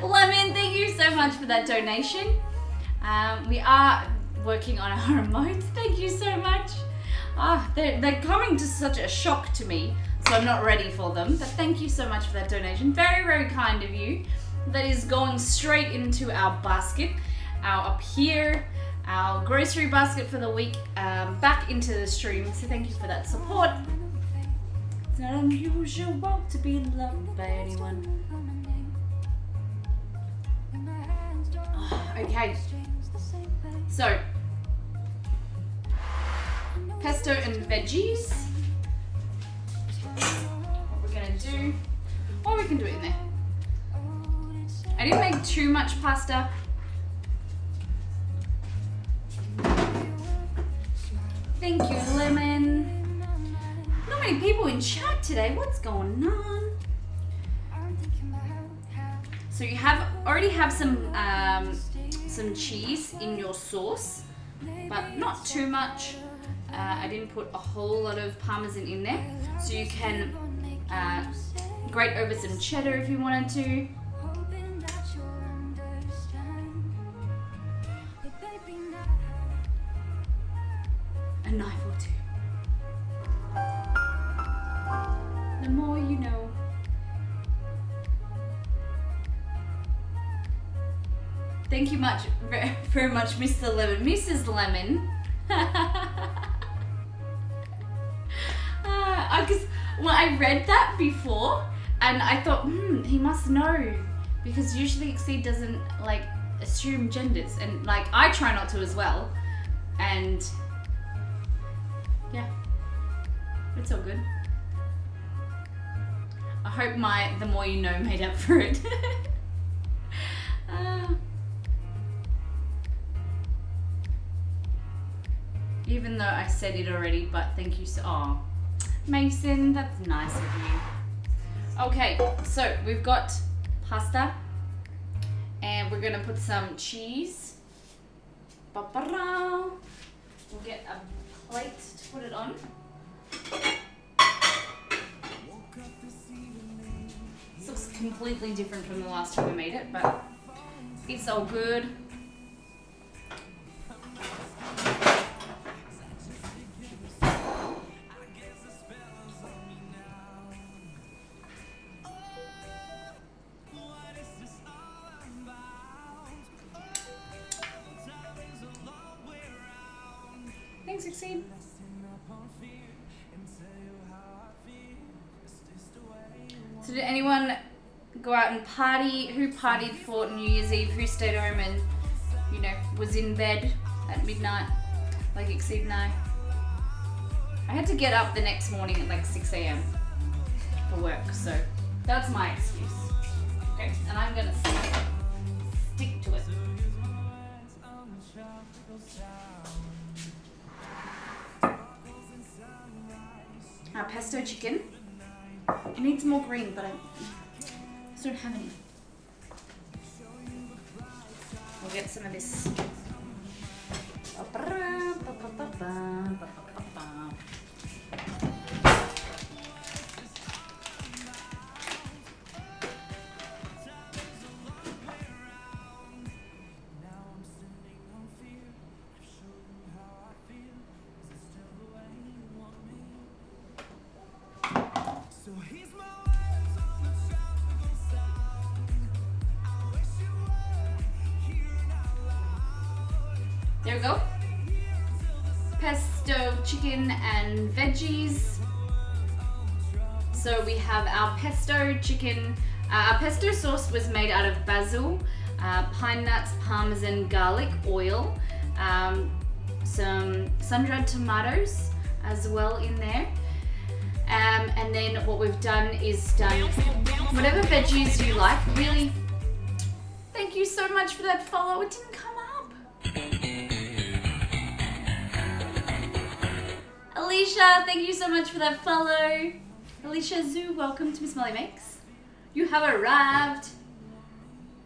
Lemon, thank you so much for that donation. We are working on our remotes. Thank you so much. They're coming to such a shock to me, so I'm not ready for them. But thank you so much for that donation. Very, very kind of you. That is going straight into our basket, up here, our grocery basket for the week, back into the stream. So thank you for that support. It's not unusual to be loved by anyone. Okay, so pesto and veggies. What we're gonna do, or we can do it in there. I didn't make too much pasta. Thank you, Lemon. Not many people in chat today. What's going on? So you already have some cheese in your sauce, but not too much. I didn't put a whole lot of parmesan in there, so you can grate over some cheddar if you wanted to. A knife or two. The more you know. Thank you very much, Mr. Lemon. Mrs. Lemon. I read that before, and I thought, he must know, because usually Exceed doesn't assume genders, and I try not to as well, and yeah, it's all good. I hope the more you know made up for it. Even though I said it already, but thank you so. Mason, that's nice of you. Okay, so we've got pasta, and we're gonna put some cheese. We'll get a plate to put it on. This looks completely different from the last time we made it, but it's all good. Thanks, Exceed. So did anyone go out and party? Who partied for New Year's Eve? Who stayed home and, was in bed at midnight like Exceed and I? I had to get up the next morning at 6 a.m. for work, so that's my excuse. Okay, and I'm gonna stick to it. Our pesto chicken. It needs more green, but I just don't have any. We'll get some of this. There we go. Pesto chicken and veggies. So we have our pesto chicken. Our pesto sauce was made out of basil, pine nuts, parmesan, garlic, oil, some sun-dried tomatoes as well in there. And then what we've done is done whatever veggies you like. Really, thank you so much for that follow. It didn't come up. Alicia, thank you so much for that follow. Alicia Zoo, welcome to Miss Molly Makes. You have arrived.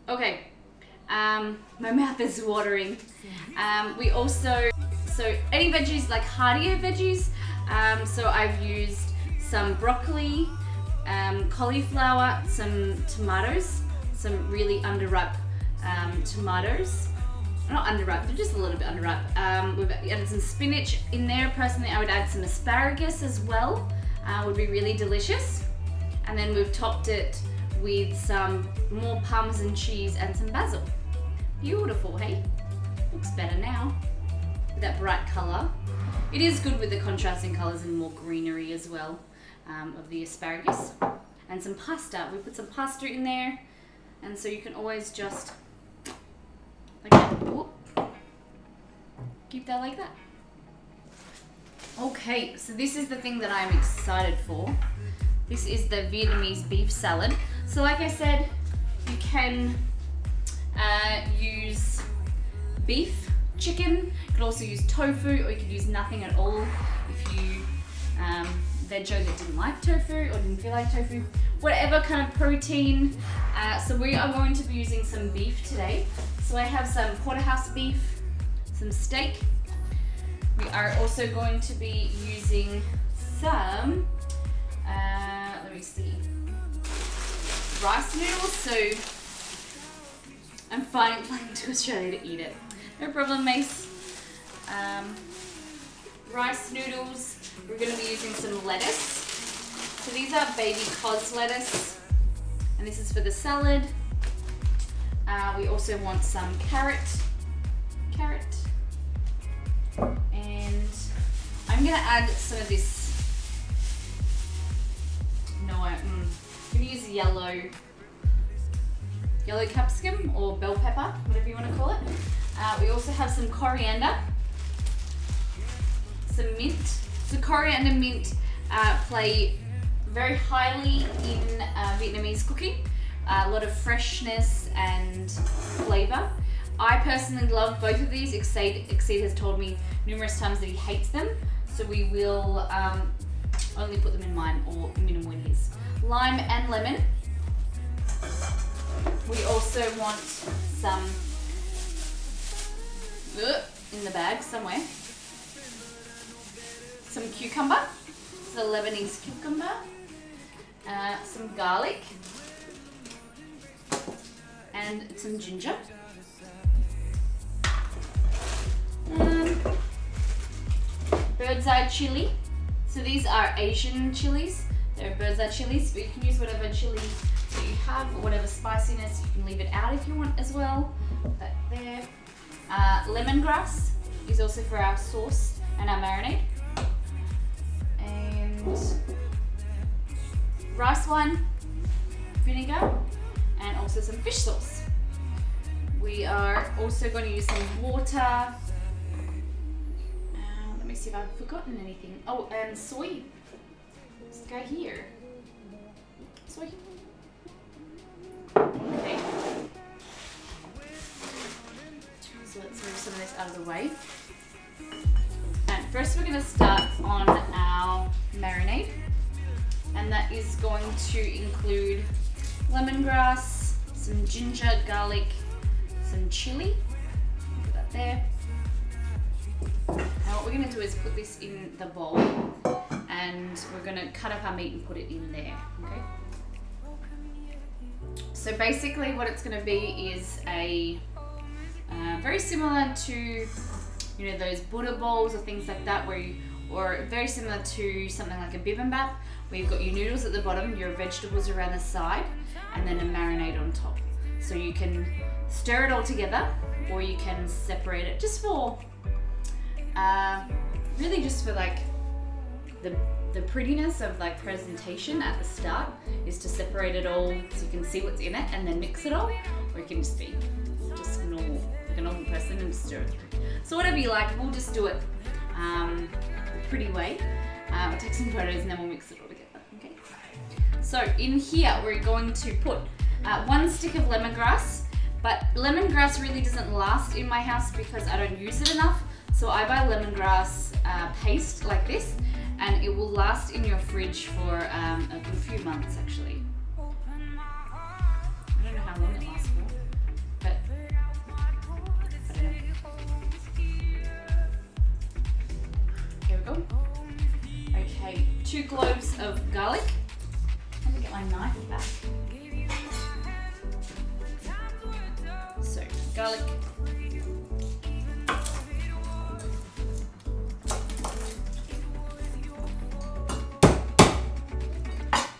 Okay, my mouth is watering. We also, so any veggies like heartier veggies, so I've used some broccoli, cauliflower, some tomatoes, some really underripe tomatoes. Not underripe, but just a little bit underripe. We've added some spinach in there. Personally, I would add some asparagus as well. Would be really delicious. And then we've topped it with some more Parmesan cheese and some basil. Beautiful, hey? Looks better now with that bright color. It is good with the contrasting colors and more greenery as well of the asparagus. And some pasta. We put some pasta in there, and so you can always just keep that like that. Okay, so this is the thing that I'm excited for. This is the Vietnamese beef salad. So like I said, you can use beef, chicken. You could also use tofu, or you could use nothing at all if you veggie that didn't like tofu or didn't feel like tofu. Whatever kind of protein. So we are going to be using some beef today. So I have some porterhouse beef, some steak. We are also going to be using some, let me see, rice noodles. So I'm flying to Australia to eat it. No problem, Mace. Rice noodles. We're going to be using some lettuce. So these are baby cos lettuce, and this is for the salad. We also want some carrot, and I'm gonna add some of this. No, I'm gonna use yellow capsicum or bell pepper, whatever you want to call it. We also have some coriander, some mint. So coriander and mint play very highly in Vietnamese cooking. A lot of freshness and flavor. I personally love both of these. Exceed has told me numerous times that he hates them, so we will only put them in mine or minimal in his. Lime and lemon. We also want some in the bag somewhere. Some cucumber, so Lebanese cucumber. Some garlic. And some ginger. Bird's eye chili. So these are Asian chilies. They're bird's eye chilies, but you can use whatever chili that you have, or whatever spiciness. You can leave it out if you want as well. Put that there. Lemongrass is also for our sauce and our marinade. And rice wine, vinegar, and also some fish sauce. We are also going to use some water. Let me see if I've forgotten anything. Oh, and soy. This guy here. Soy. Okay. So let's move some of this out of the way. And first we're going to start on our marinade. And that is going to include lemongrass, some ginger, garlic, some chili. Put that there. Now what we're going to do is put this in the bowl, and we're going to cut up our meat and put it in there. Okay. So basically, what it's going to be is a very similar to those Buddha bowls or things like that, or very similar to something like a bibimbap, where you've got your noodles at the bottom, your vegetables around the side, and then a marinade on top. So you can stir it all together, or you can separate it just for Really just for like the prettiness of like presentation at the start is to separate it all so you can see what's in it and then mix it all, or you can just be just normal, like a normal person and stir it through. So whatever you like, we'll just do it the pretty way. I'll take some photos and then we'll mix it all together, okay? So in here we're going to put 1 stick of lemongrass, but lemongrass really doesn't last in my house because I don't use it enough. So I buy lemongrass paste like this, and it will last in your fridge for a good few months actually. I don't know how long it lasts for, but I don't know. Here we go. Okay, 2 cloves of garlic. Let me get my knife back. So, garlic.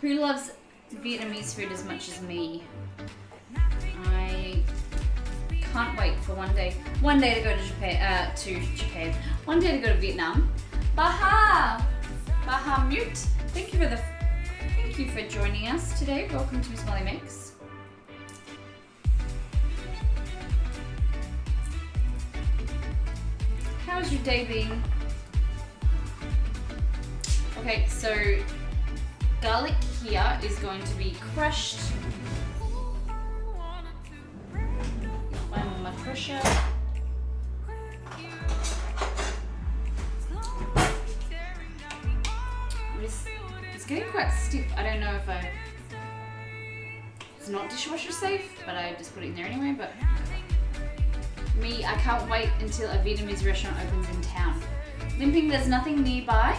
Who loves Vietnamese food as much as me? I can't wait for one day to go to Japan, one day to go to Vietnam. Baha Mute. Thank you for joining us today. Welcome to Smiley Makes. How's your day been? Okay, so garlic here is going to be crushed. Find my crusher. It's getting quite stiff. I don't know if it's not dishwasher safe, but I just put it in there anyway. But me, I can't wait until a Vietnamese restaurant opens in town. Limping, there's nothing nearby.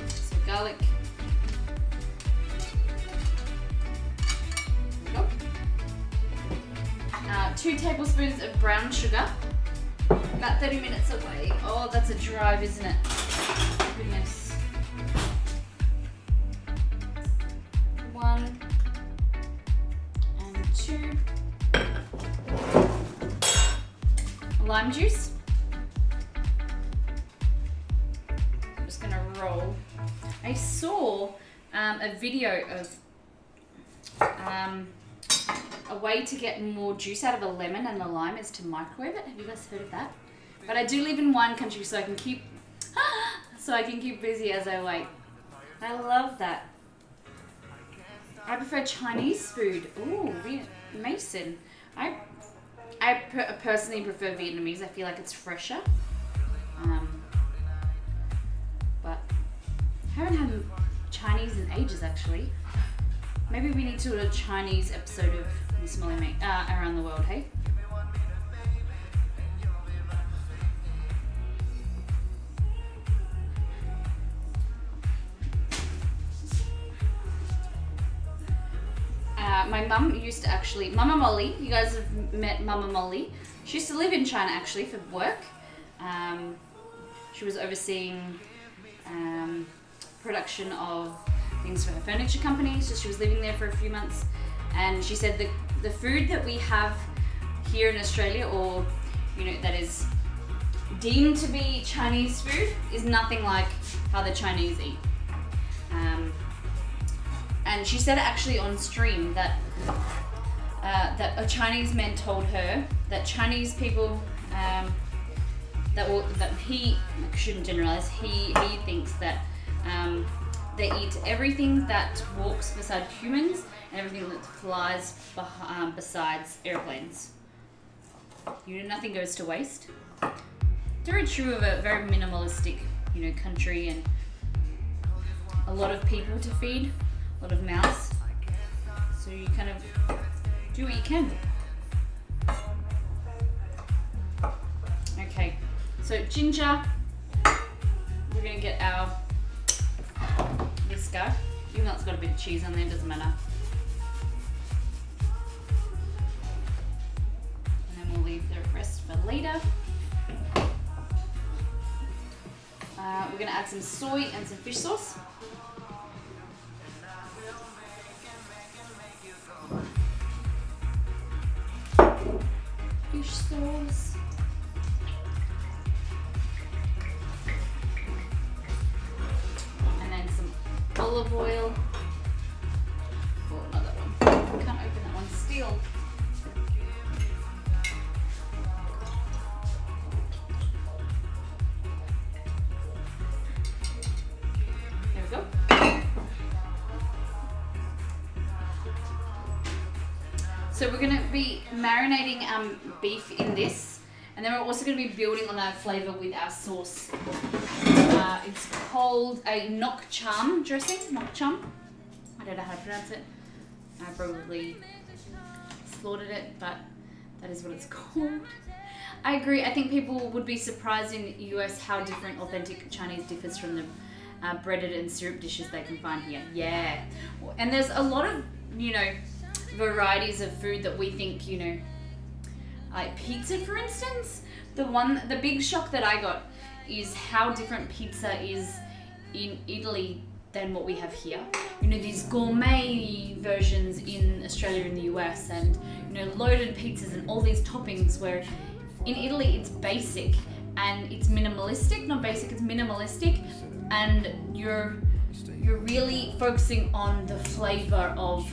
So garlic. There we go. 2 tablespoons of brown sugar. About 30 minutes away. Oh, that's a drive, isn't it? Goodness. 1 and 2. Lime juice. I'm just gonna roll. I saw a video of a way to get more juice out of a lemon and the lime is to microwave it. Have you guys heard of that? But I do live in wine country, so I can keep busy as I wait. I love that. I prefer Chinese food. Ooh, Mason. I personally prefer Vietnamese. I feel like it's fresher. But I haven't had Chinese in ages actually. Maybe we need to do a Chinese episode of Smiley Make around the world, hey? My mum used to actually, Mama Molly, you guys have met Mama Molly. She used to live in China actually for work. She was overseeing production of things for her furniture company, so she was living there for a few months. And she said the food that we have here in Australia, or that is deemed to be Chinese food, is nothing like how the Chinese eat. And she said actually on stream that that a Chinese man told her that Chinese people that he shouldn't generalize. He thinks that they eat everything that walks beside humans and everything that flies besides airplanes. Nothing goes to waste. It's very true of a very minimalistic, country, and a lot of people to feed, a lot of mouths. So you kind of do what you can. Okay, so ginger. We're gonna get this guy. Even though it's got a bit of cheese on there, it doesn't matter. And then we'll leave the rest for later. We're gonna add some soy and some fish sauce. fish sauce. And then some olive oil. Oh, another one. Can't open that one still. There we go. So we're going to be marinating beef in this, and then we're also going to be building on that flavour with our sauce. It's called a nok cham dressing, nok cham. I don't know how to pronounce it. I probably slaughtered it, but that is what it's called. I agree. I think people would be surprised in the US how different authentic Chinese differs from the breaded and syrup dishes they can find here. Yeah. And there's a lot of, varieties of food that we think, like pizza, for instance. The big shock that I got is how different pizza is in Italy than what we have here. These gourmet versions in Australia and the US, and loaded pizzas and all these toppings, where in Italy it's basic and it's minimalistic. Not basic, it's minimalistic, and you're really focusing on the flavor of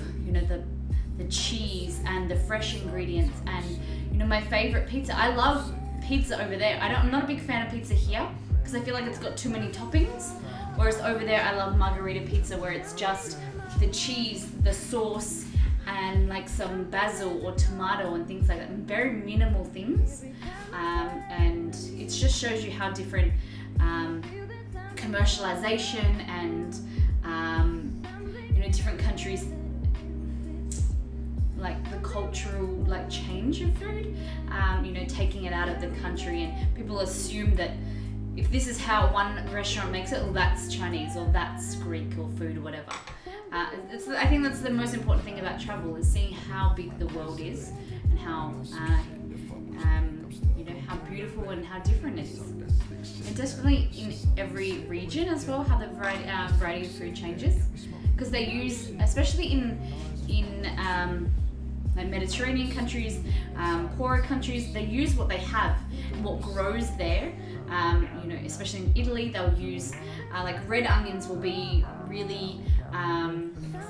the cheese and the fresh ingredients. And my favorite pizza, I love pizza over there. I'm not a big fan of pizza here because I feel like it's got too many toppings, whereas over there I love margarita pizza, where it's just the cheese, the sauce, and like some basil or tomato and things like that, and very minimal things. And it just shows you how different commercialization and different countries, like the cultural change of food, taking it out of the country, and people assume that if this is how one restaurant makes it, well, that's Chinese or that's Greek or food or whatever. I think that's the most important thing about travel, is seeing how big the world is and how how beautiful and how different it is. And definitely in every region as well, how the variety of food changes, because they use, especially in like Mediterranean countries, poorer countries, they use what they have and what grows there. Especially in Italy, they'll use like red onions will be really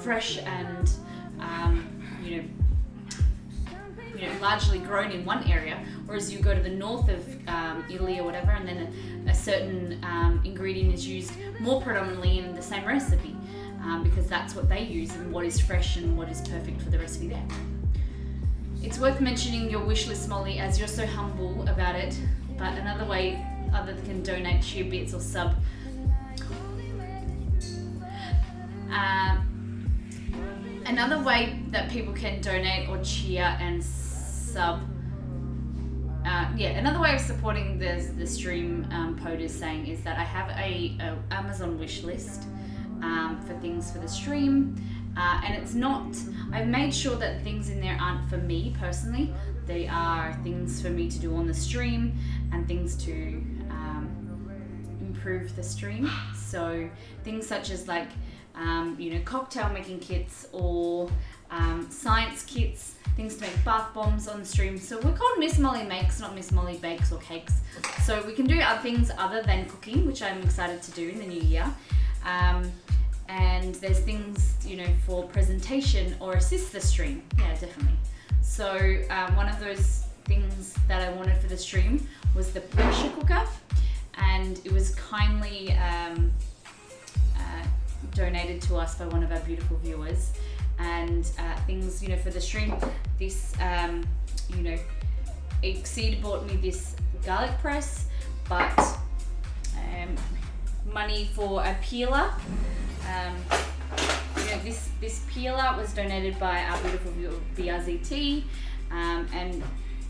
fresh and largely grown in one area, whereas you go to the north of Italy or whatever, and then a certain ingredient is used more predominantly in the same recipe, because that's what they use and what is fresh and what is perfect for the recipe there. It's worth mentioning your wish list, Molly, as you're so humble about it, but another way others can donate, cheer bits or sub. Another way that people can donate or cheer and sub, another way of supporting the stream, Pod is saying, is that I have a Amazon wish list for things for the stream, and it's not, I've made sure that things in there aren't for me personally. They are things for me to do on the stream and things to improve the stream. So things such as like cocktail making kits or science kits, things to make bath bombs on the stream. So we're called Miss Molly Makes, not Miss Molly Bakes or Cakes. So we can do other things other than cooking, which I'm excited to do in the new year. And there's things, for presentation or assist the stream. Yeah, definitely. So one of those things that I wanted for the stream was the pressure cooker, and it was kindly donated to us by one of our beautiful viewers. And things, for the stream, this, Exceed bought me this garlic press, but money for a peeler. This peeler was donated by our beautiful viewer BRZT, and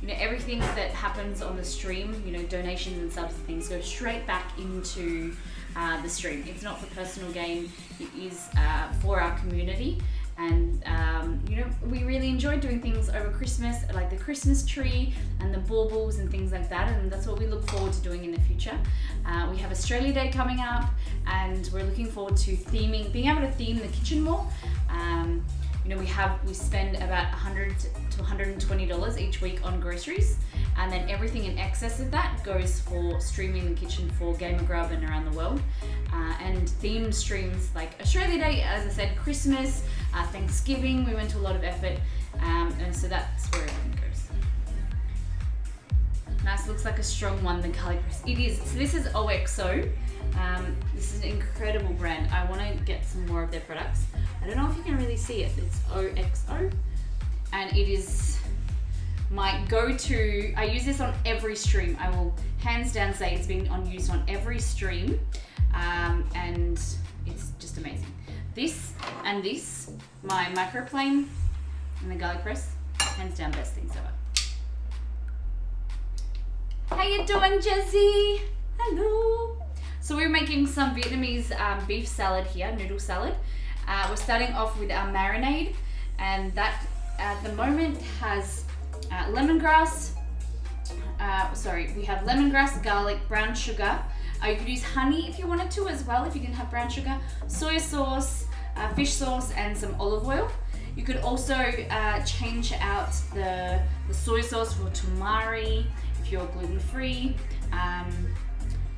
everything that happens on the stream, donations and subs and things go straight back into the stream. It's not for personal gain, it is for our community. And we really enjoy doing things over Christmas, like the Christmas tree and the baubles and things like that, and that's what we look forward to doing in the future. We have Australia Day coming up, and we're looking forward to being able to theme the kitchen more. you know, we spend about $100 to $120 each week on groceries, and then everything in excess of that goes for streaming in the kitchen for Gamer Grub and around the world, and themed streams like Australia Day, as I said, Christmas, Thanksgiving. We went to a lot of effort, and so that's where everything goes. Nice, looks like a strong one, the garlic press. It is. So this is OXO. This is an incredible brand. I want to get some more of their products. I don't know if you can really see it. It's OXO, and it is my go-to. I use this on every stream. I will hands down say it's been used on every stream, and it's just amazing. This and this, my microplane and the garlic press, hands down best things ever. How you doing, Jessie? Hello. So we're making some Vietnamese beef salad here, noodle salad. We're starting off with our marinade, and that at the moment has lemongrass. We have lemongrass, garlic, brown sugar. You could use honey if you wanted to as well, if you didn't have brown sugar. Soy sauce, fish sauce, and some olive oil. You could also change out the soy sauce for tamari if you're gluten-free.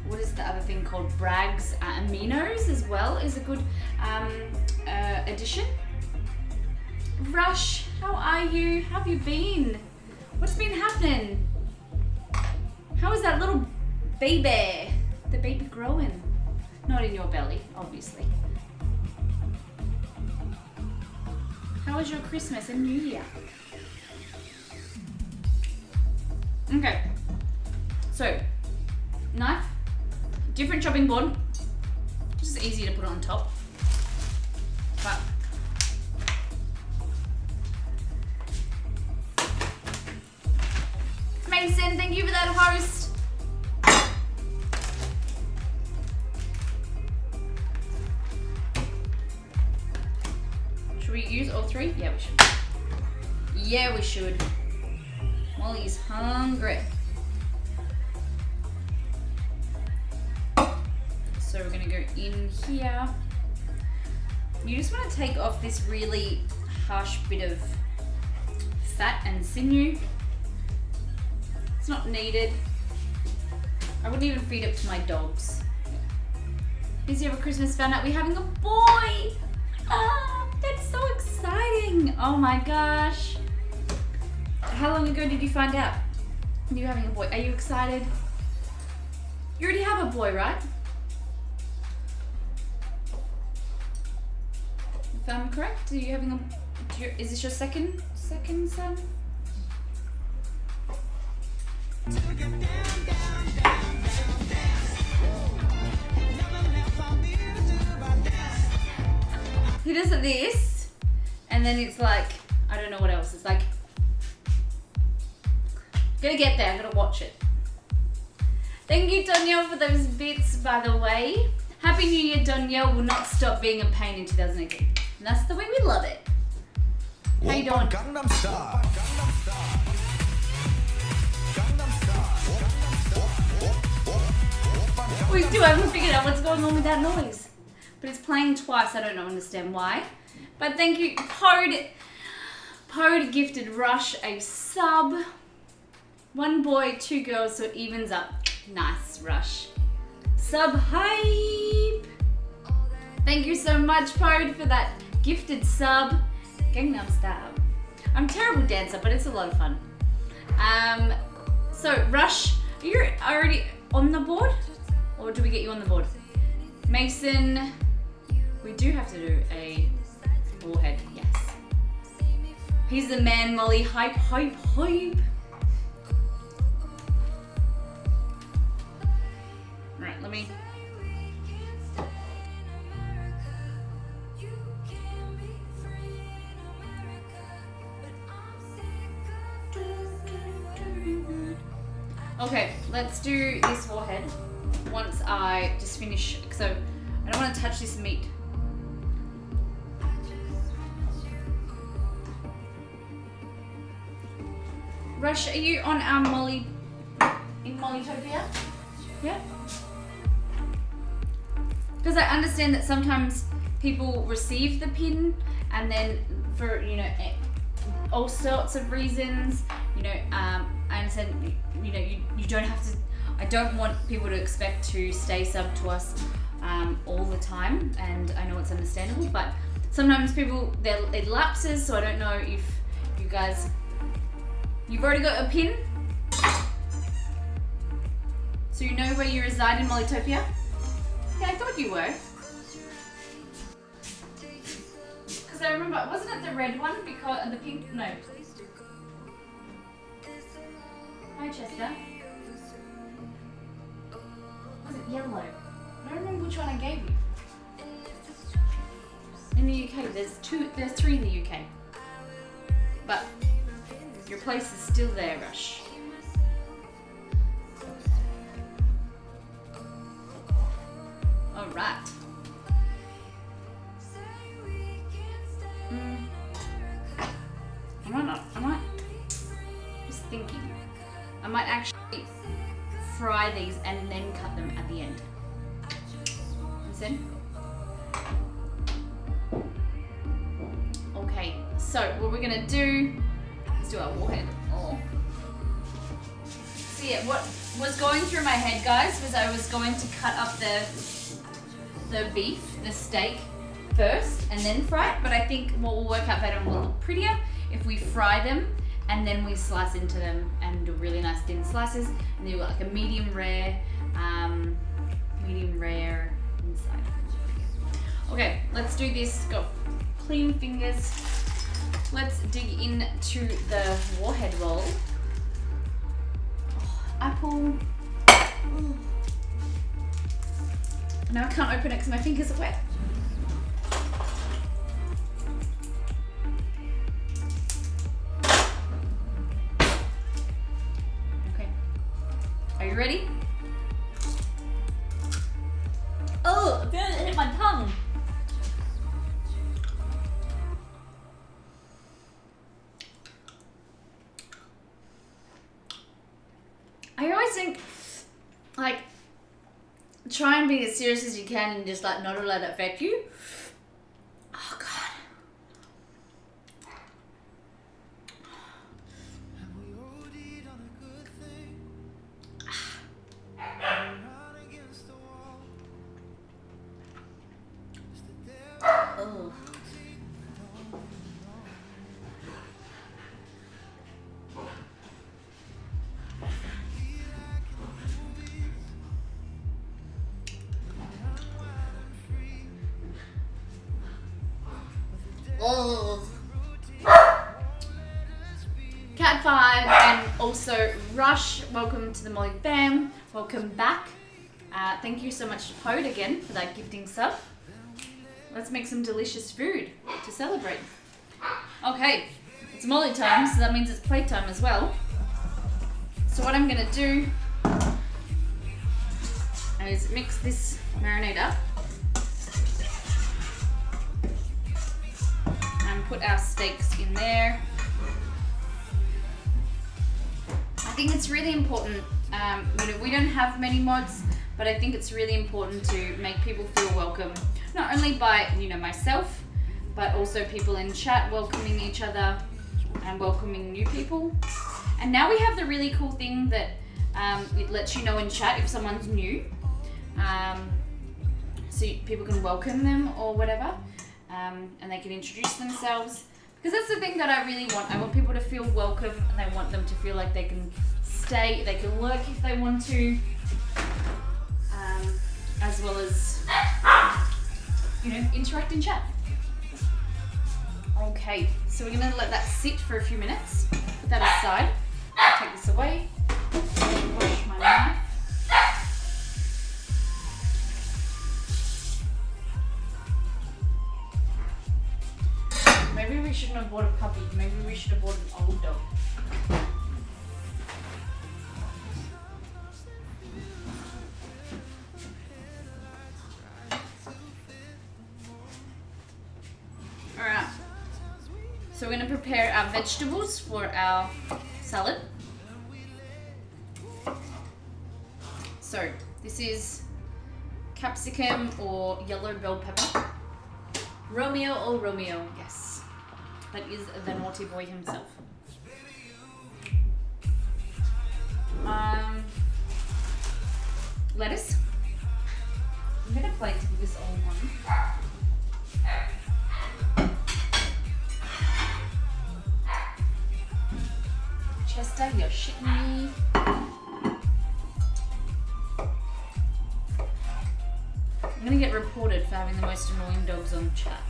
What is the other thing called? Bragg's aminos as well is a good addition. Rush, how are you? How have you been? What's been happening? How is that little baby? The baby growing? Not in your belly, obviously. How was your Christmas and New Year? Okay, so knife, different chopping board, just easy to put on top. But Mason, thank you for that host. Should we use all three? Yeah, we should. Yeah, we should. Molly's hungry. So we're gonna go in here. You just want to take off this really harsh bit of fat and sinew. It's not needed. I wouldn't even feed it to my dogs. Busy over Christmas, found out we're having a boy. Ah, that's so exciting. Oh my gosh. How long ago did you find out you're having a boy? Are you excited? You already have a boy, right? If I'm correct, are you having is this your second son? He does this, and then it's like, I don't know what else. It's like, gonna get there, I'm gonna watch it. Thank you, Danielle, for those bits, by the way. Happy New Year, Danielle. Will not stop being a pain in 2018. And that's the way we love it. How you doing? Gangnam Style. We still haven't figured out what's going on with that noise. But it's playing twice, I don't understand why. But thank you, Pode gifted Rush a sub. 1 boy, 2 girls, so it evens up. Nice, Rush. Sub hype. Thank you so much, Pode, for that gifted sub. Gangnam Style. I'm a terrible dancer, but it's a lot of fun. So Rush, are you already on the board? Or do we get you on the board? Mason, we do have to do a warhead, yes. He's the man, Molly. Hype, hype, hype. Right, let me. Okay, let's do this warhead once I just finish, so I don't want to touch this meat. Rush, are you on our Molly, in Mollytopia? Yeah? Because I understand that sometimes people receive the pin and then for, you know, all sorts of reasons. You know, I understand, you know, you don't have to, I don't want people to expect to stay sub to us all the time, and I know it's understandable, but sometimes people, it lapses, so I don't know if you guys, you've already got a pin, so you know where you reside in Mollytopia? Yeah, I thought you were. Because I remember, wasn't it the red one? Because the pink, no. Hi Chester. Was it yellow? I don't remember which one I gave you. In the UK, there's 3 in the UK. But your place is still there, Rush. Alright. I might, just thinking, I might actually fry these and then cut them at the end. Listen. Okay, so what we're gonna do, let's do our warhead. Oh. So yeah, what was going through my head, guys, was I was going to cut up the beef, the steak first and then fry it, but I think what will work out better and will look prettier if we fry them and then we slice into them and do really nice thin slices, and then you've got like a medium rare inside. Okay, let's do this. Got clean fingers. Let's dig into the warhead roll. Oh, apple. Ooh. Now I can't open it because my fingers are wet. Okay. Are you ready? Oh, it hit my tongue. I always think, like, try and be as serious as you can and just like not let it affect you. Oh God. Oh. Oh. Cat 5 and also Rush, welcome to the Molly fam. Welcome back. Thank you so much, Pode, again for that gifting sub. Let's make some delicious food to celebrate. Okay, it's Molly time, so that means it's playtime as well. So what I'm gonna do is mix this marinade up. Put our steaks in there. I think it's really important, you know, we don't have many mods, but I think it's really important to make people feel welcome, not only by, you know, myself, but also people in chat welcoming each other and welcoming new people. And now we have the really cool thing that it lets you know in chat if someone's new, so people can welcome them or whatever. And they can introduce themselves, because that's the thing that I really want. I want people to feel welcome, and I want them to feel like they can stay, they can work if they want to, as well as, you know, interact in chat. Okay, so we're gonna let that sit for a few minutes. Put that aside. Take this away. Wash my knife. Maybe we shouldn't have bought a puppy. Maybe we should have bought an old dog. Alright. So we're going to prepare our vegetables for our salad. So this is capsicum or yellow bell pepper. Romeo or Romeo, yes. That is the naughty boy himself. Lettuce. I'm gonna plate to give this all one. Chester, you're shitting me. I'm gonna get reported for having the most annoying dogs on chat.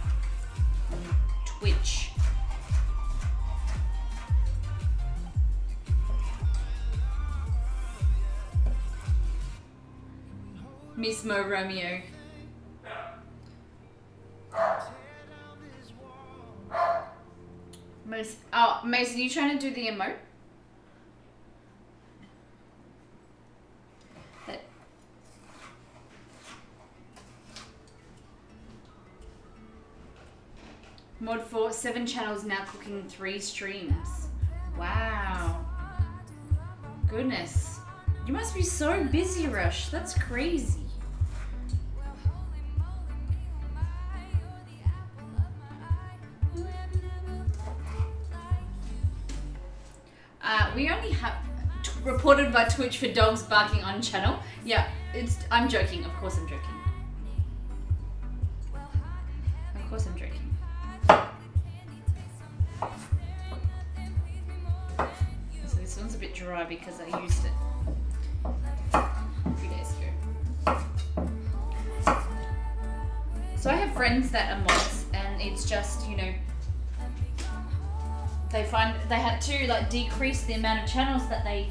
On Twitch. Miss Mo Romeo. Mason, are you trying to do the emote? Mod 4, 7 channels now cooking 3 streams. Wow. Goodness. You must be so busy, Rush. That's crazy. We only have reported by Twitch for dogs barking on channel. Yeah, I'm joking. Of course I'm joking. Of course I'm joking. So this one's a bit dry because I used it a few days ago. So I have friends that are mods, and it's just, you know, they find they had to like decrease the amount of channels that they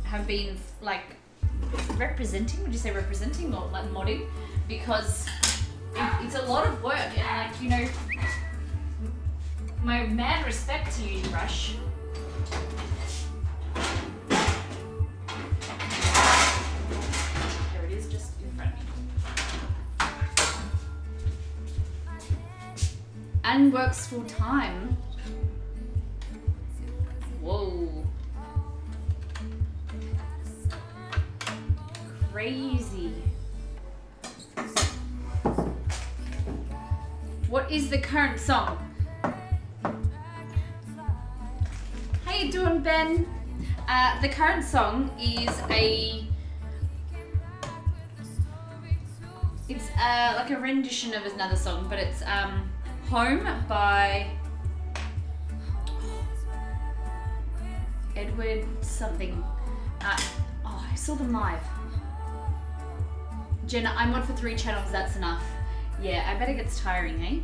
have been like representing. Would you say representing or like modding? Because it's a lot of work, and like, you know, my mad respect to you, Rush. There it is, just in front of me. And works full time. Whoa. Crazy. What is the current song? How you doing, Ben? The current song is it's like a rendition of another song, but it's Home by Edward something. I saw them live. Jenna, I'm on for 3 channels, that's enough. Yeah, I bet it gets tiring, eh?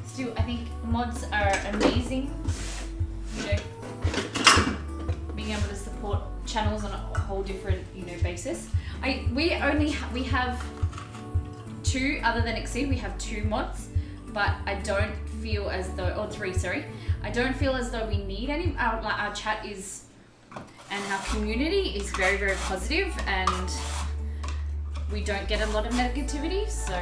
Still, I think mods are amazing. You know, being able to support channels on a whole different, you know, basis. We have 2, other than Exceed, we have 2 mods, but I don't feel as though, or 3, sorry. I don't feel as though we need any. Our chat is, and our community is very, very positive, and we don't get a lot of negativity, so.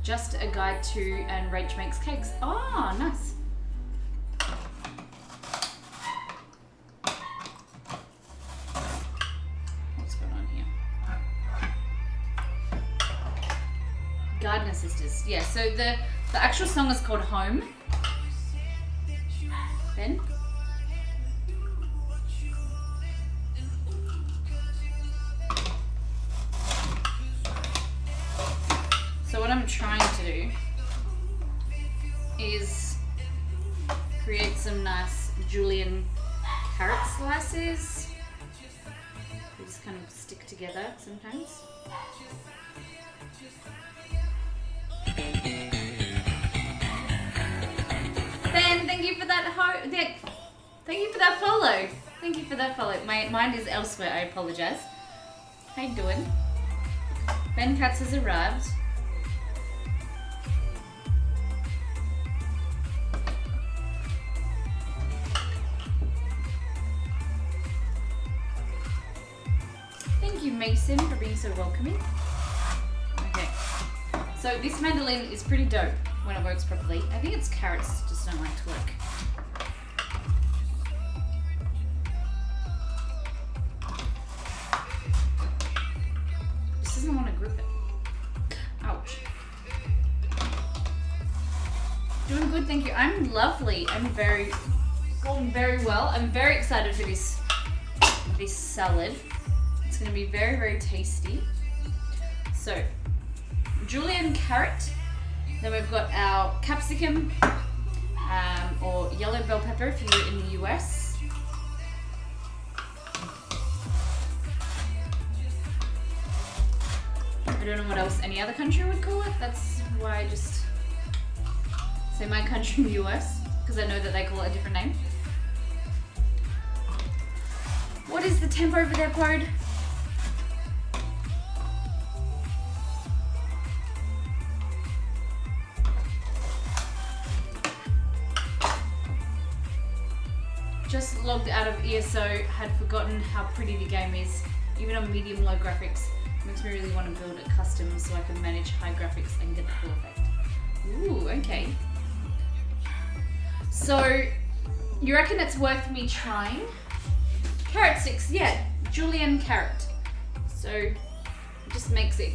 Just a guide to, and Rach makes cakes. Oh, nice. What's going on here? Gardner Sisters. Yeah, so the actual song is called Home. Ben? So what I'm trying to do is create some nice julienne carrot slices. They just kind of stick together sometimes. Ben, thank you for that thank you for that follow. Thank you for that follow. My mind is elsewhere, I apologize. How you doing? Ben Katz has arrived. Thank you, Mason, for being so welcoming. Okay, so this mandolin is pretty dope when it works properly. I think it's carrots just don't like to work. good, thank you. I'm lovely. I'm very well. I'm very excited for this salad. It's going to be very, very tasty. So, julienne carrot. Then we've got our capsicum, or yellow bell pepper if you're in the US. I don't know what else any other country would call it. That's why I just say my country in the US, because I know that they call it a different name. What is the temp over there, Pod? Just logged out of ESO, had forgotten how pretty the game is, even on medium low graphics. Makes me really want to build a custom so I can manage high graphics and get the full effect. Ooh, okay. So, you reckon it's worth me trying? Carrot sticks, yeah, julienne carrot. So, it just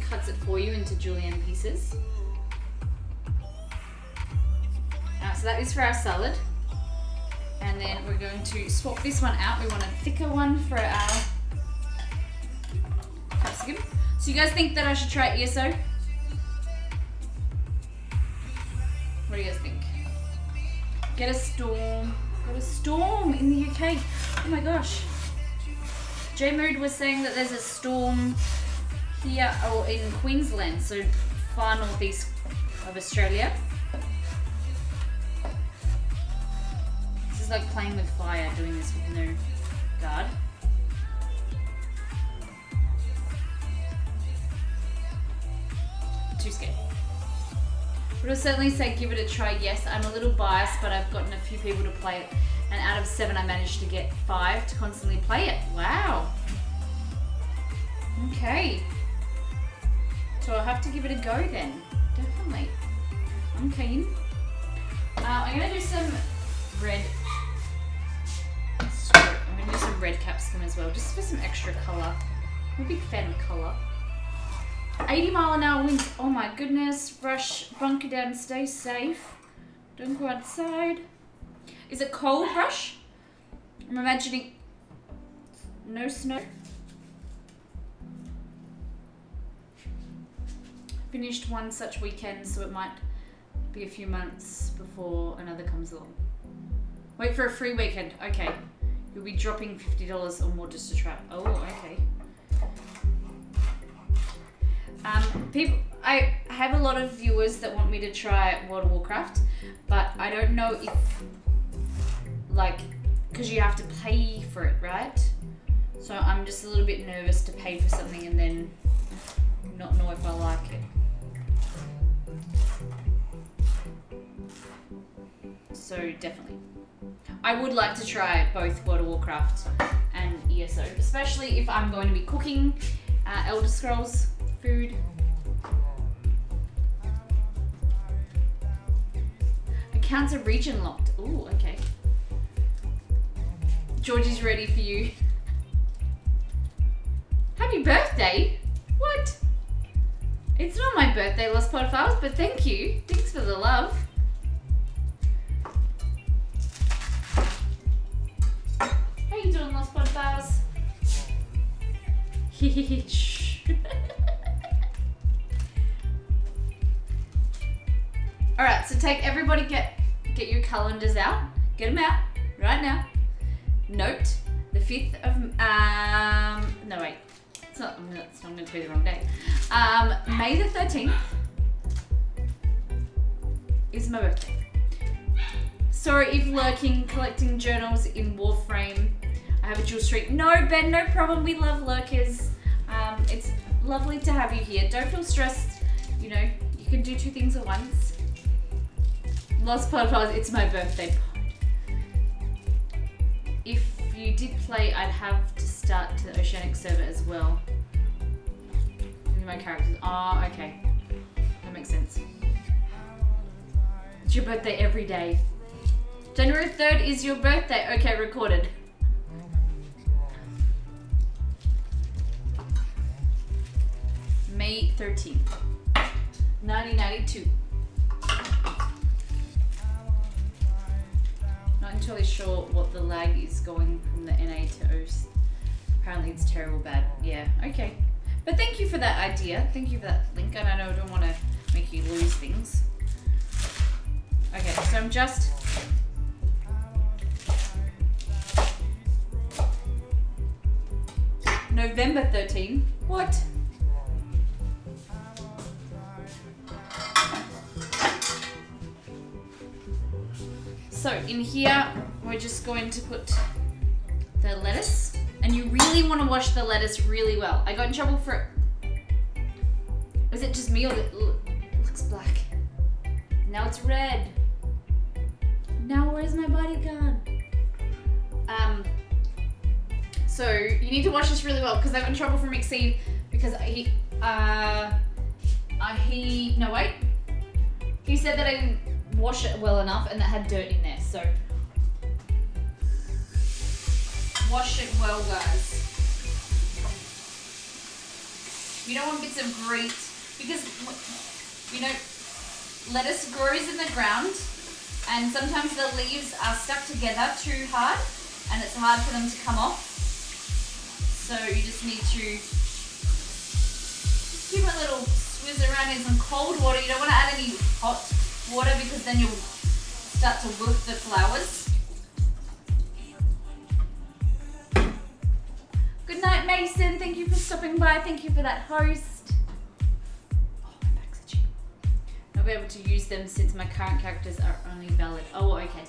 cuts it for you into julienne pieces. So that is for our salad. And then we're going to swap this one out. We want a thicker one for our capsicum. So you guys think that I should try ESO? What do you guys think? Get a storm. Got a storm in the UK. Oh my gosh. J Mood was saying that there's a storm here or in Queensland, so far northeast of Australia. This is like playing with fire, doing this with no guard. Too scared. But I'll certainly say give it a try, yes. I'm a little biased, but I've gotten a few people to play it. And out of 7, I managed to get 5 to constantly play it. Wow. Okay. So I'll have to give it a go then. Definitely. I'm keen. I'm going to do some red. I'm going to do some red capsicum as well, just for some extra colour. I'm a big fan of colour. 80-mile-an-hour winds. Oh my goodness. Rush, bunker down, stay safe. Don't go outside. Is it cold, Rush? I'm imagining no snow. Finished one such weekend, so it might be a few months before another comes along. Wait for a free weekend. Okay. You'll be dropping $50 or more just to try. Oh, okay. I have a lot of viewers that want me to try World of Warcraft, but I don't know if, like, because you have to pay for it, right? So I'm just a little bit nervous to pay for something and then not know if I like it. So definitely. I would like to try both World of Warcraft and ESO, especially if I'm going to be cooking Elder Scrolls food. Accounts are region locked. Ooh, okay. Georgie's ready for you. Happy birthday? What? It's not my birthday, Lost Podfiles, but thank you. Thanks for the love. How you doing, Lost Podfiles? Shh. Alright, so everybody get your calendars out. Get them out right now. Note the 5th of, no wait, it's not going to be the wrong day. May the 13th is my birthday. Sorry if lurking, collecting journals in Warframe. I have a dual streak. No, Ben, no problem. We love lurkers. It's lovely to have you here. Don't feel stressed. You know, you can do 2 things at once. Lost Podfiles, it's my birthday pod. If you did play, I'd have to start to the Oceanic server as well. My characters. Oh, okay. That makes sense. It's your birthday every day. January 3rd is your birthday. Okay, recorded. May 13th, 1992. Not entirely sure what the lag is going from the NA to OS. Apparently it's terrible bad. Yeah, okay. But thank you for that idea. Thank you for that link. And I know I don't want to make you lose things. Okay, so I'm just... November 13. What? So in here, we're just going to put the lettuce. And you really want to wash the lettuce really well. I got in trouble for it. Is it just me or it looks black? Now it's red. Now where's my bodyguard? So you need to wash this really well because I got in trouble from Exceed because he said that I didn't wash it well enough and that had dirt in there. So wash it well, guys. You don't want bits of grease because, you know, lettuce grows in the ground and sometimes the leaves are stuck together too hard and it's hard for them to come off. So you just need to just give it a little swizz around in some cold water. You don't want to add any hot water because then you'll start to wilt the flowers. Good night, Mason. Thank you for stopping by. Thank you for that host. Oh, my back's itchy. I'll be able to use them since my current characters are only valid. Oh, okay.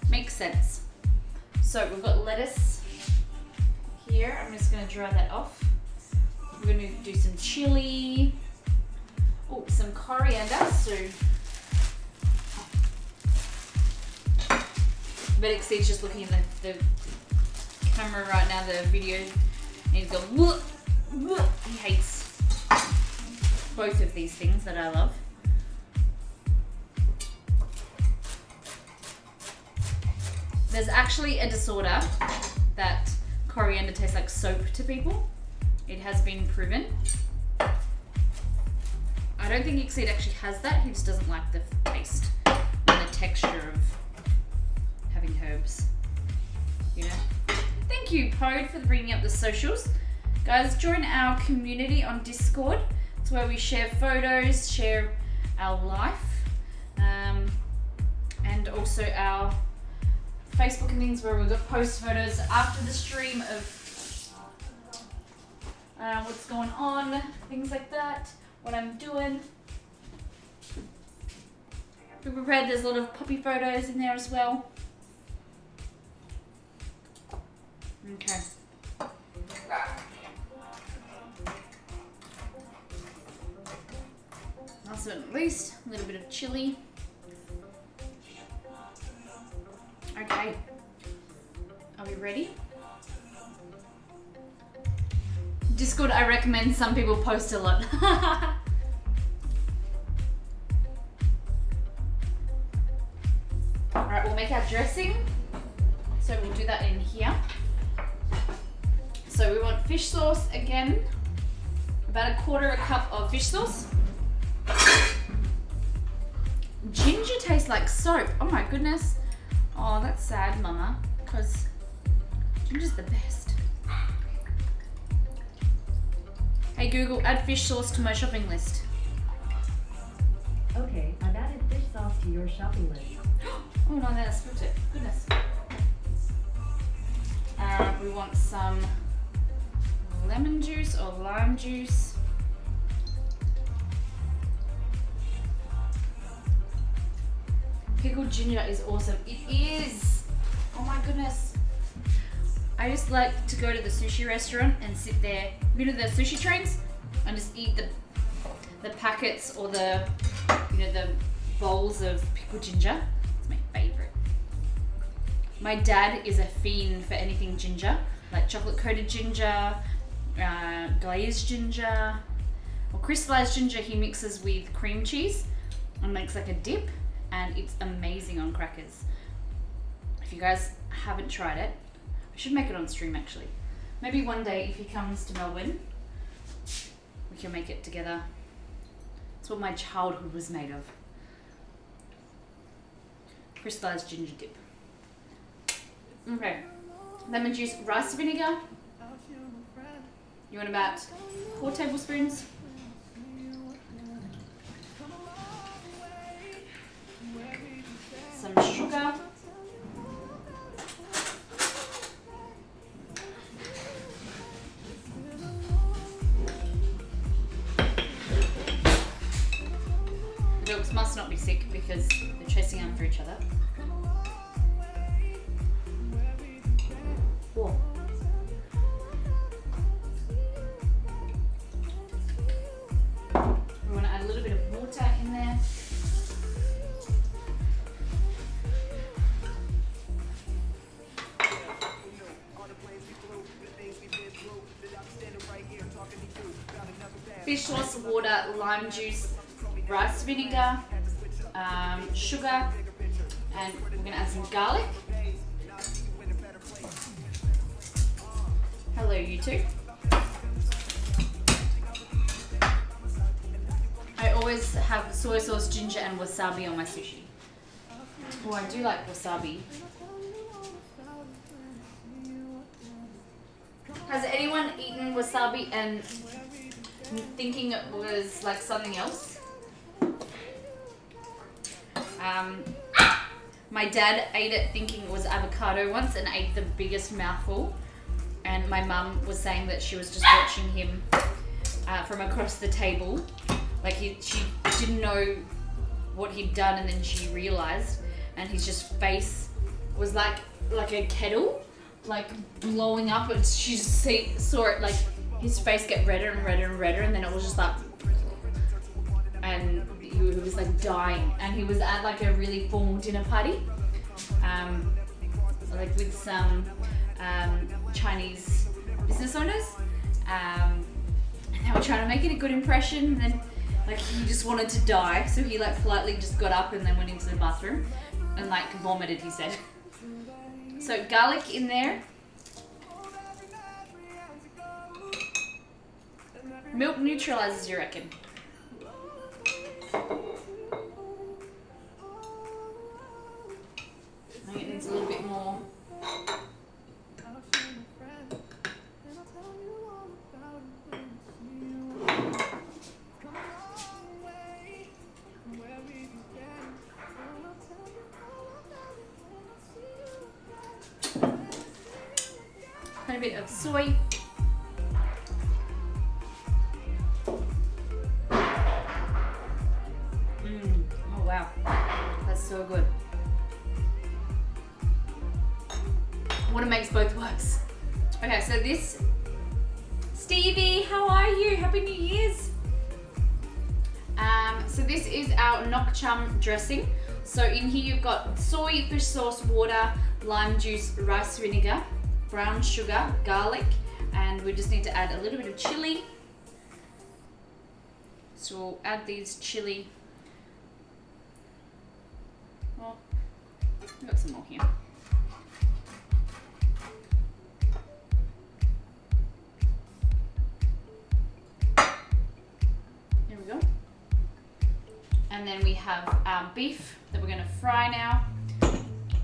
Makes sense. So we've got lettuce here. I'm just going to dry that off. We're going to do some chili. Oh, some coriander. So, but Exceed's just looking at the camera right now, the video, and he's going, whoop, whoop. He hates both of these things that I love. There's actually a disorder that coriander tastes like soap to people. It has been proven. I don't think Exceed actually has that. He just doesn't like the taste and the texture of having herbs. You know? Thank you, Pode, for bringing up the socials. Guys, join our community on Discord. It's where we share photos, share our life, and also our Facebook and things where we've got post photos after the stream of what's going on, things like that, what I'm doing. Be prepared, there's a lot of puppy photos in there as well. Okay. Last but not least, a little bit of chili. Okay. Are we ready? Discord, I recommend some people post a lot. Alright, we'll make our dressing. So we'll do that in here. So we want fish sauce again. About 1/4 cup of fish sauce. Ginger tastes like soap. Oh my goodness. Oh, that's sad, Mama, because ginger's the best. Hey Google, add fish sauce to my shopping list. Okay, I've added fish sauce to your shopping list. Oh no, that split it. Goodness. We want some lemon juice or lime juice. Pickled ginger is awesome. It is. Oh my goodness. I just like to go to the sushi restaurant and sit there, you know, the sushi trains, and just eat the packets or the bowls of pickled ginger. It's my favorite. My dad is a fiend for anything ginger, like chocolate coated ginger, glazed ginger, or crystallized ginger. He mixes with cream cheese and makes like a dip, and it's amazing on crackers. If you guys haven't tried it, I should make it on stream actually. Maybe one day if he comes to Melbourne, we can make it together. It's what my childhood was made of. Crystallized ginger dip. Okay. Lemon juice, rice vinegar. You want about 4 tablespoons. Some sugar. The milks must not be thick because they're chasing after each other. Whoa. We want to add a little bit of water in there. Fish sauce, water, lime juice, rice vinegar, sugar, and we're going to add some garlic. Hello, you two. I always have soy sauce, ginger, and wasabi on my sushi. Oh, I do like wasabi. Has anyone eaten wasabi and thinking it was like something else? My dad ate it thinking it was avocado once and ate the biggest mouthful. And my mum was saying that she was just watching him from across the table. Like she didn't know what he'd done, and then she realized, and his just face was like a kettle, like blowing up. And she saw it, like his face get redder and redder and redder, and then it was just like, and he was like dying. And he was at like a really formal dinner party, like with some Chinese business owners, and they were trying to make it a good impression. And then like he just wanted to die, so he like politely just got up and then went into the bathroom and like vomited, he said. So garlic in there. Milk neutralizes, you reckon? I think it needs a little bit more. And a bit of soy. Oh wow, that's so good. What makes both works. Okay, so this, Stevie, how are you? Happy New Year's. So this is our nok cham dressing. So in here you've got soy, fish sauce, water, lime juice, rice vinegar, brown sugar, garlic, and we just need to add a little bit of chili. So we'll add these chili. Well, we've got some more here. There we go. And then we have our beef that we're going to fry now.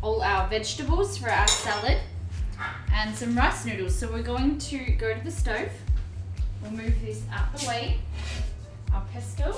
All our vegetables for our salad. And some rice noodles. So we're going to go to the stove. We'll move this out the way. Our pesto.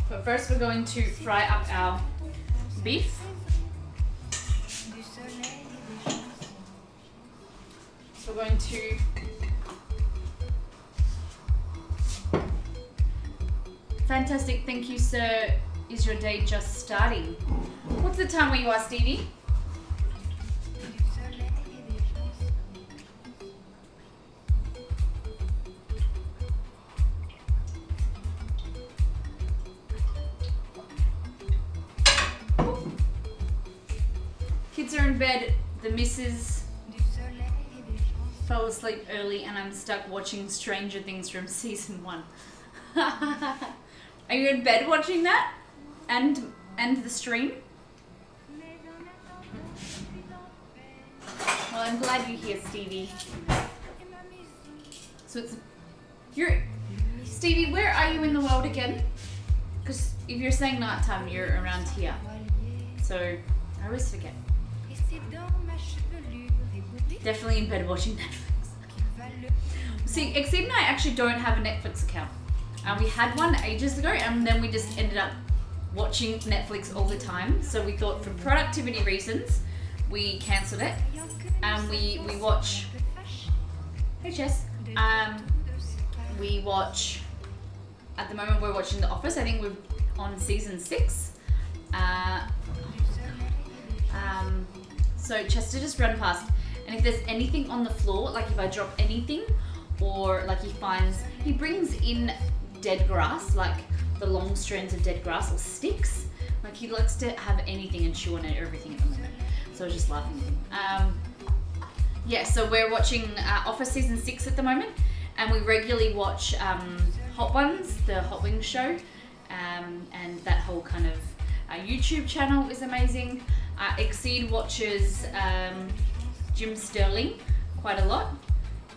But first we're going to fry up our beef. So we're going to fantastic, thank you sir. Is your day just starting? What's the time where you are, Stevie? Kids are in bed, the missus fell asleep early and I'm stuck watching Stranger Things from season 1. Are you in bed watching that? And the stream? Well, I'm glad you're here, Stevie. So Stevie, where are you in the world again? Because if you're saying nighttime, you're around here. So I always forget. Definitely in bed watching Netflix. See, Exceed and I actually don't have a Netflix account. We had one ages ago, and then we just ended up watching Netflix all the time. So we thought, for productivity reasons, we cancelled it. We watch. Hey Jess. We watch. At the moment, we're watching The Office. I think we're on season 6. So Chester just run past, and if there's anything on the floor, like if I drop anything, or like he brings in dead grass, like the long strands of dead grass or sticks. Like he likes to have anything and chew on everything at the moment. So I was just laughing at him. Yeah, so we're watching Office season 6 at the moment, and we regularly watch Hot Ones, the Hot Wings show, and that whole kind of YouTube channel is amazing. Exceed watches Jim Sterling quite a lot,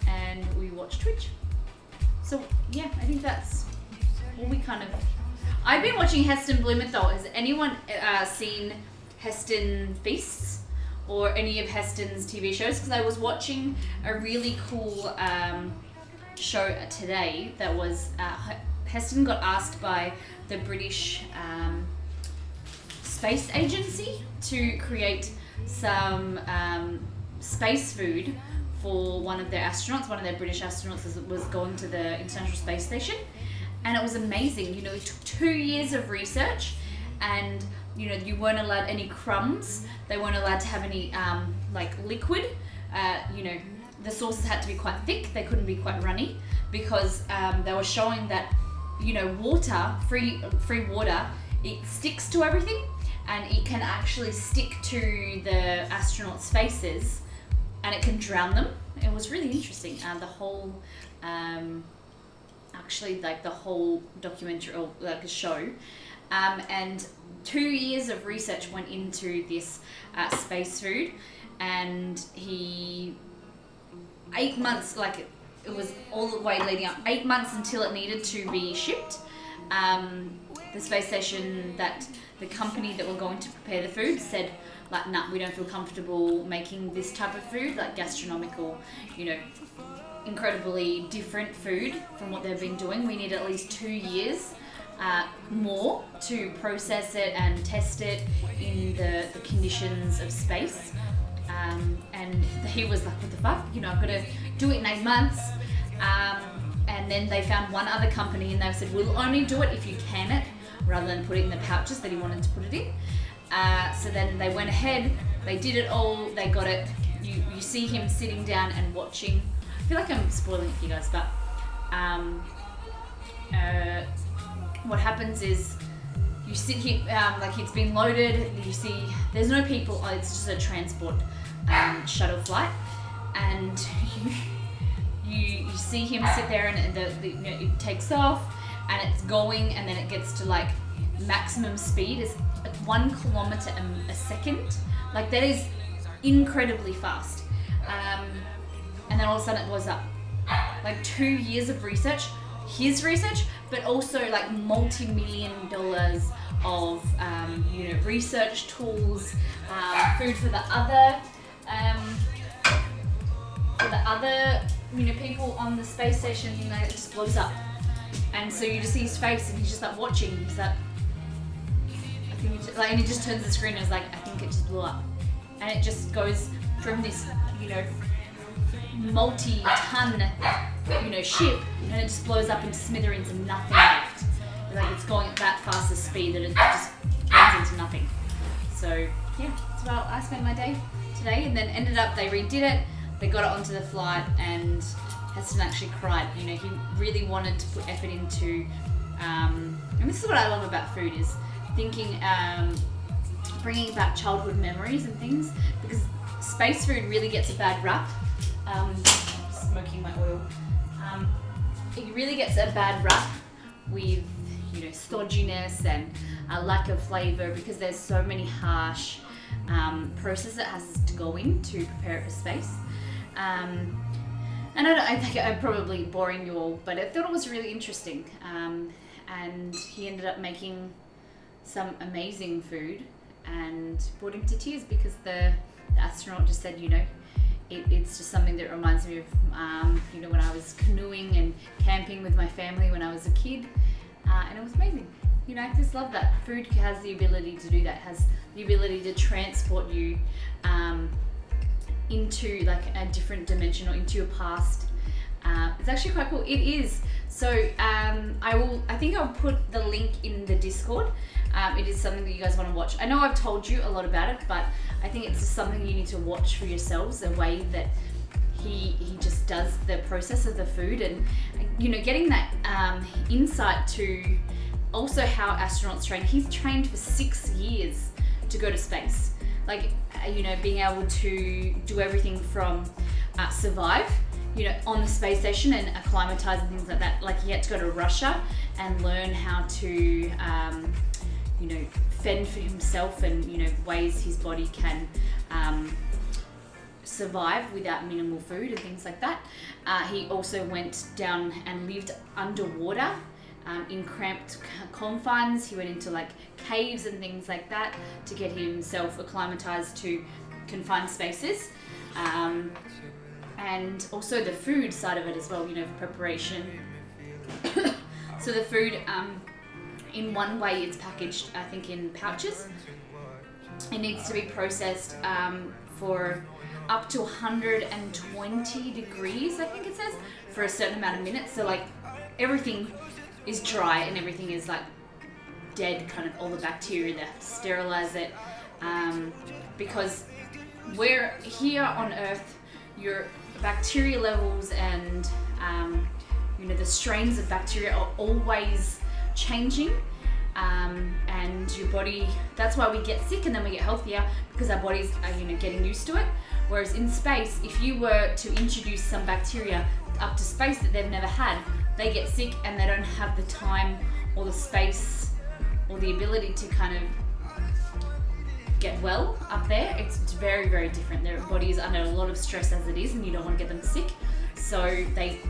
and we watch Twitch. So yeah, I think that's all we kind of... I've been watching Heston Blumenthal. Has anyone seen Heston Feasts or any of Heston's TV shows? Because I was watching a really cool show today that was... Heston got asked by the British Space Agency to create some space food for one of their astronauts. One of their British astronauts was going to the International Space Station, and it was amazing. You know, it took 2 years of research, and you know, you weren't allowed any crumbs. They weren't allowed to have any like liquid. You know, the sauces had to be quite thick. They couldn't be quite runny, because they were showing that, you know, water, free water, it sticks to everything, and it can actually stick to the astronauts' faces, and it can drown them. It was really interesting. The whole, actually, like the whole documentary or like a show, and 2 years of research went into this space food, and 8 months, like it was all the way leading up, 8 months until it needed to be shipped. The space station, that the company that were going to prepare the food said, like, nah, we don't feel comfortable making this type of food, like gastronomical, you know, incredibly different food from what they've been doing. We need at least 2 years more to process it and test it in the conditions of space. And he was like, what the fuck? You know, I've got to do it in 8 months. And then they found one other company, and they said, we'll only do it if you can it, rather than put it in the pouches that he wanted to put it in. So then they went ahead, they did it all, they got it. You see him sitting down and watching. I feel like I'm spoiling it for you guys, but what happens is you sit here, like it's been loaded, you see there's no people, it's just a transport shuttle flight, and you see him sit there, and you know, it takes off and it's going, and then it gets to like maximum speed is 1 kilometer a second. Like that is incredibly fast. And then all of a sudden it blows up. Like 2 years of research, his research, but also like multi-million dollars of you know, research tools, food for the other you know, people on the space station. You know, it just blows up, and so you just see his face, and he's just like watching. He's like, I think it just, like, and he just turns the screen and is like, I think it just blew up, and it just goes from this, you know, multi-ton, you know, ship, and it just blows up into smithereens and nothing left. Like it's going at that fast a speed that it just turns into nothing. So yeah, that's how I spent my day today, and then ended up, they redid it, they got it onto the flight, and Heston actually cried. You know, he really wanted to put effort into, and this is what I love about food, is thinking, bringing back childhood memories and things, because space food really gets a bad rap. smoking my oil. It really gets a bad rap with, you know, stodginess and a lack of flavor because there's so many harsh processes that has to go in to prepare it for space. And I think I'm probably boring you all, but I thought it was really interesting. And he ended up making some amazing food and brought him to tears because the astronaut just said, you know, it's just something that reminds me of, you know, when I was canoeing and camping with my family when I was a kid, and it was amazing. You know, I just love that. Food has the ability to do that, has the ability to transport you into like a different dimension or into your past. It's actually quite cool. It is. So I think I'll put the link in the Discord. It is something that you guys want to watch. I know I've told you a lot about it, but I think it's just something you need to watch for yourselves, the way that he just does the process of the food, and you know, getting that insight to also how astronauts train. He's trained for 6 years to go to space. Like, you know, being able to do everything from survive, you know, on the space station and acclimatize and things like that. Like, he had to go to Russia and learn how to, you know, fend for himself and, you know, ways his body can survive without minimal food and things like that. He also went down and lived underwater in cramped confines. He went into like caves and things like that to get himself acclimatized to confined spaces. And also the food side of it as well, you know, preparation. So the food, in one way it's packaged, I think, in pouches. It needs to be processed for up to 120 degrees, I think it says, for a certain amount of minutes. So like everything is dry and everything is like dead, kind of all the bacteria. They have to sterilize it because we're here on Earth, your bacteria levels and you know, the strains of bacteria are always changing, and your body, that's why we get sick and then we get healthier, because our bodies are, you know, getting used to it. Whereas in space, if you were to introduce some bacteria up to space that they've never had, they get sick and they don't have the time or the space or the ability to kind of get well up there. It's very, very different. Their body is under a lot of stress as it is, and you don't want to get them sick. So they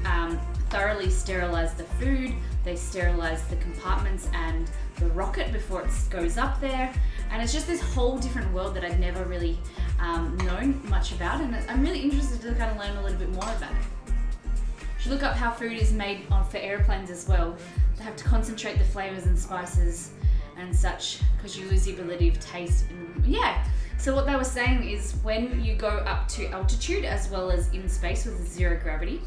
thoroughly sterilize the food, they sterilize the compartments and the rocket before it goes up there. And it's just this whole different world that I'd never really known much about, and I'm really interested to kind of learn a little bit more about it. You should look up how food is made for airplanes as well. They have to concentrate the flavors and spices and such, because you lose the ability of taste. And yeah, so what they were saying is when you go up to altitude as well as in space with zero gravity,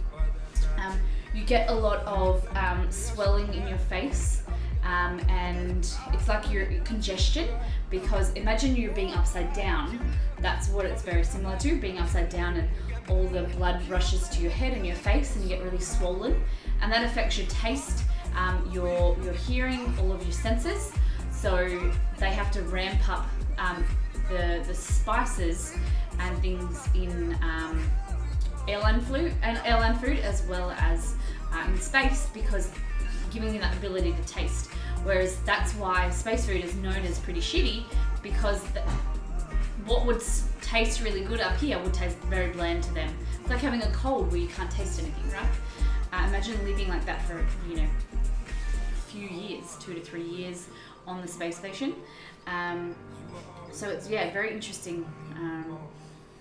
you get a lot of swelling in your face, and it's like your congestion, because imagine you're being upside down. That's what it's very similar to, being upside down, and all the blood rushes to your head and your face and you get really swollen, and that affects your taste, your hearing, all of your senses. So they have to ramp up the spices and things in airline food as well as in space, because giving you that ability to taste. Whereas that's why space food is known as pretty shitty, because what would taste really good up here would taste very bland to them. It's like having a cold where you can't taste anything, right? Imagine living like that for, you know, a few years, 2 to 3 years on the space station. So it's, yeah, very interesting.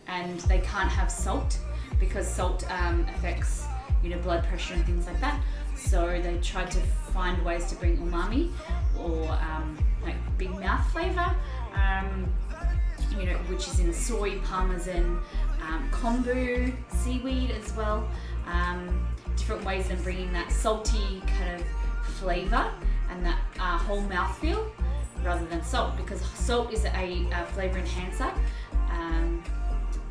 And they can't have salt, because salt affects, you know, blood pressure and things like that. So they tried to find ways to bring umami or like big mouth flavor, you know, which is in soy, parmesan, kombu, seaweed as well. Different ways of bringing that salty kind of flavor and that whole mouthfeel rather than salt, because salt is a flavor enhancer.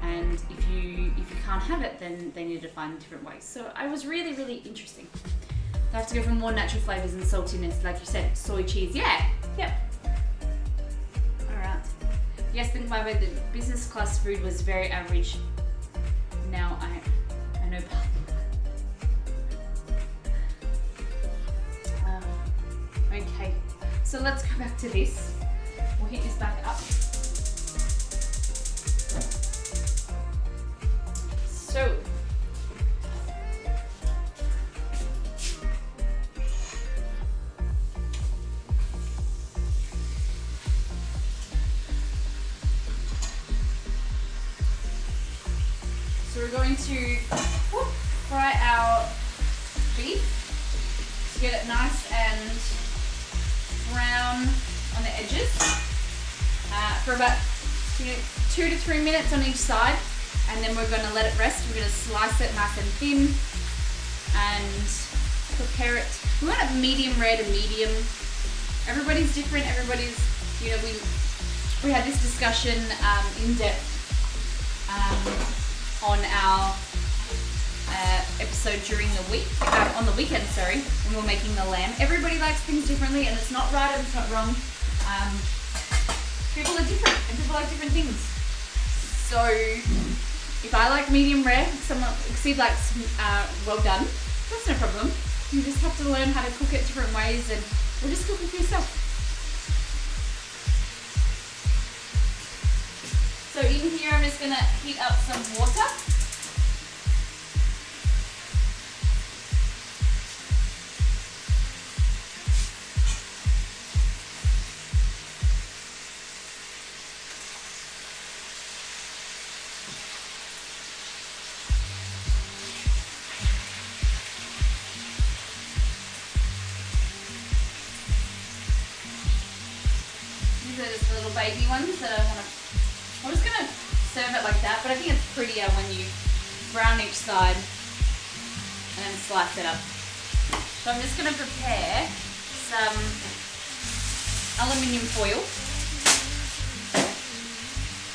And if you can't have it, then they need to find different ways. So I was really, really interesting. They have to go for more natural flavors and saltiness, like you said, soy cheese. Yeah, yep. All right. Yes, think by the way, the business class food was very average. Now I know So let's go back to this. We'll heat this back up. So, we're going to fry our beef to get it nice and brown on the edges for about 2 to 3 minutes on each side, and then we're going to let it rest. We're going to slice it nice and thin and prepare it. We want it medium rare to medium. Everybody's different. Everybody's, you know, we had this discussion in depth on our episode during the week, on the weekend, sorry, when we're making the lamb. Everybody likes things differently, and it's not right and it's not wrong. People are different, and people like different things. So, if I like medium rare, someone Steve likes well done, that's no problem. You just have to learn how to cook it different ways, and we'll just cook it for yourself. So in here, I'm just gonna heat up some water. These are just the little baby ones that I'm just gonna serve it like that, but I think it's prettier when you brown each side and then slice it up. So I'm just gonna prepare some aluminium foil.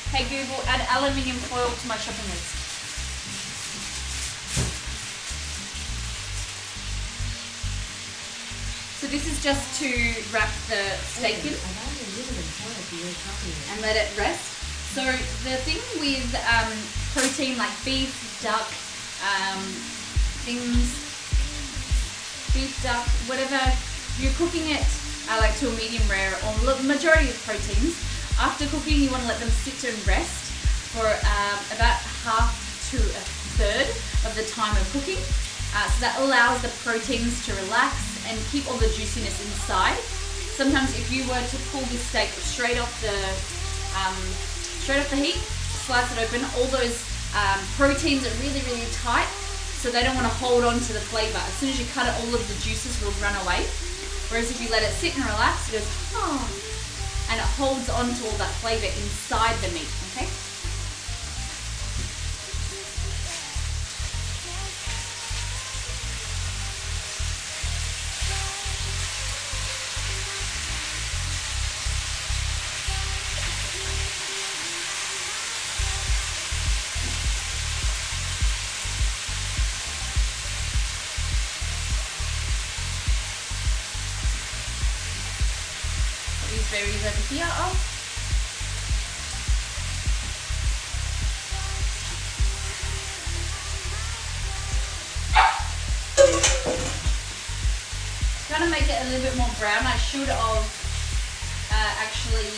Hey Google, add aluminium foil to my shopping list. So this is just to wrap the steak in and let it rest. So the thing with protein like beef, duck, beef, duck, whatever, you're cooking it like to a medium rare or majority of proteins. After cooking, you want to let them sit and rest for about half to a third of the time of cooking. So that allows the proteins to relax and keep all the juiciness inside. Sometimes if you were to pull this steak straight off the heat, slice it open, all those proteins are really, really tight, so they don't want to hold on to the flavor. As soon as you cut it, all of the juices will run away. Whereas if you let it sit and relax, it goes, oh, and it holds on to all that flavor inside the meat, okay? These berries over here off. Trying to make it a little bit more brown. I should have actually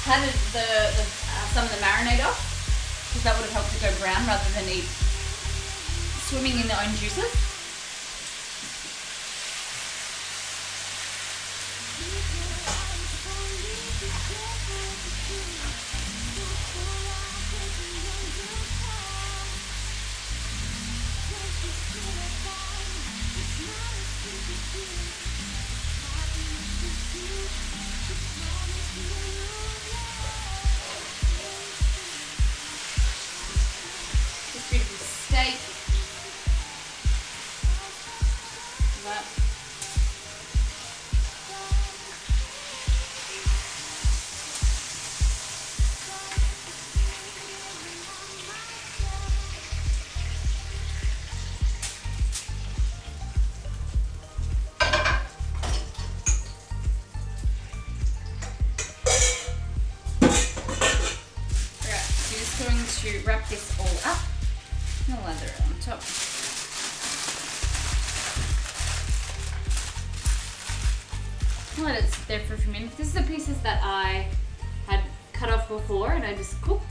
had some of the marinade off, because that would have helped it go brown rather than it swimming in their own juices. This beautiful steak. That. Going to wrap this all up and lather it on top. Let it sit there for a few minutes. This is the pieces that I had cut off before and I just cooked.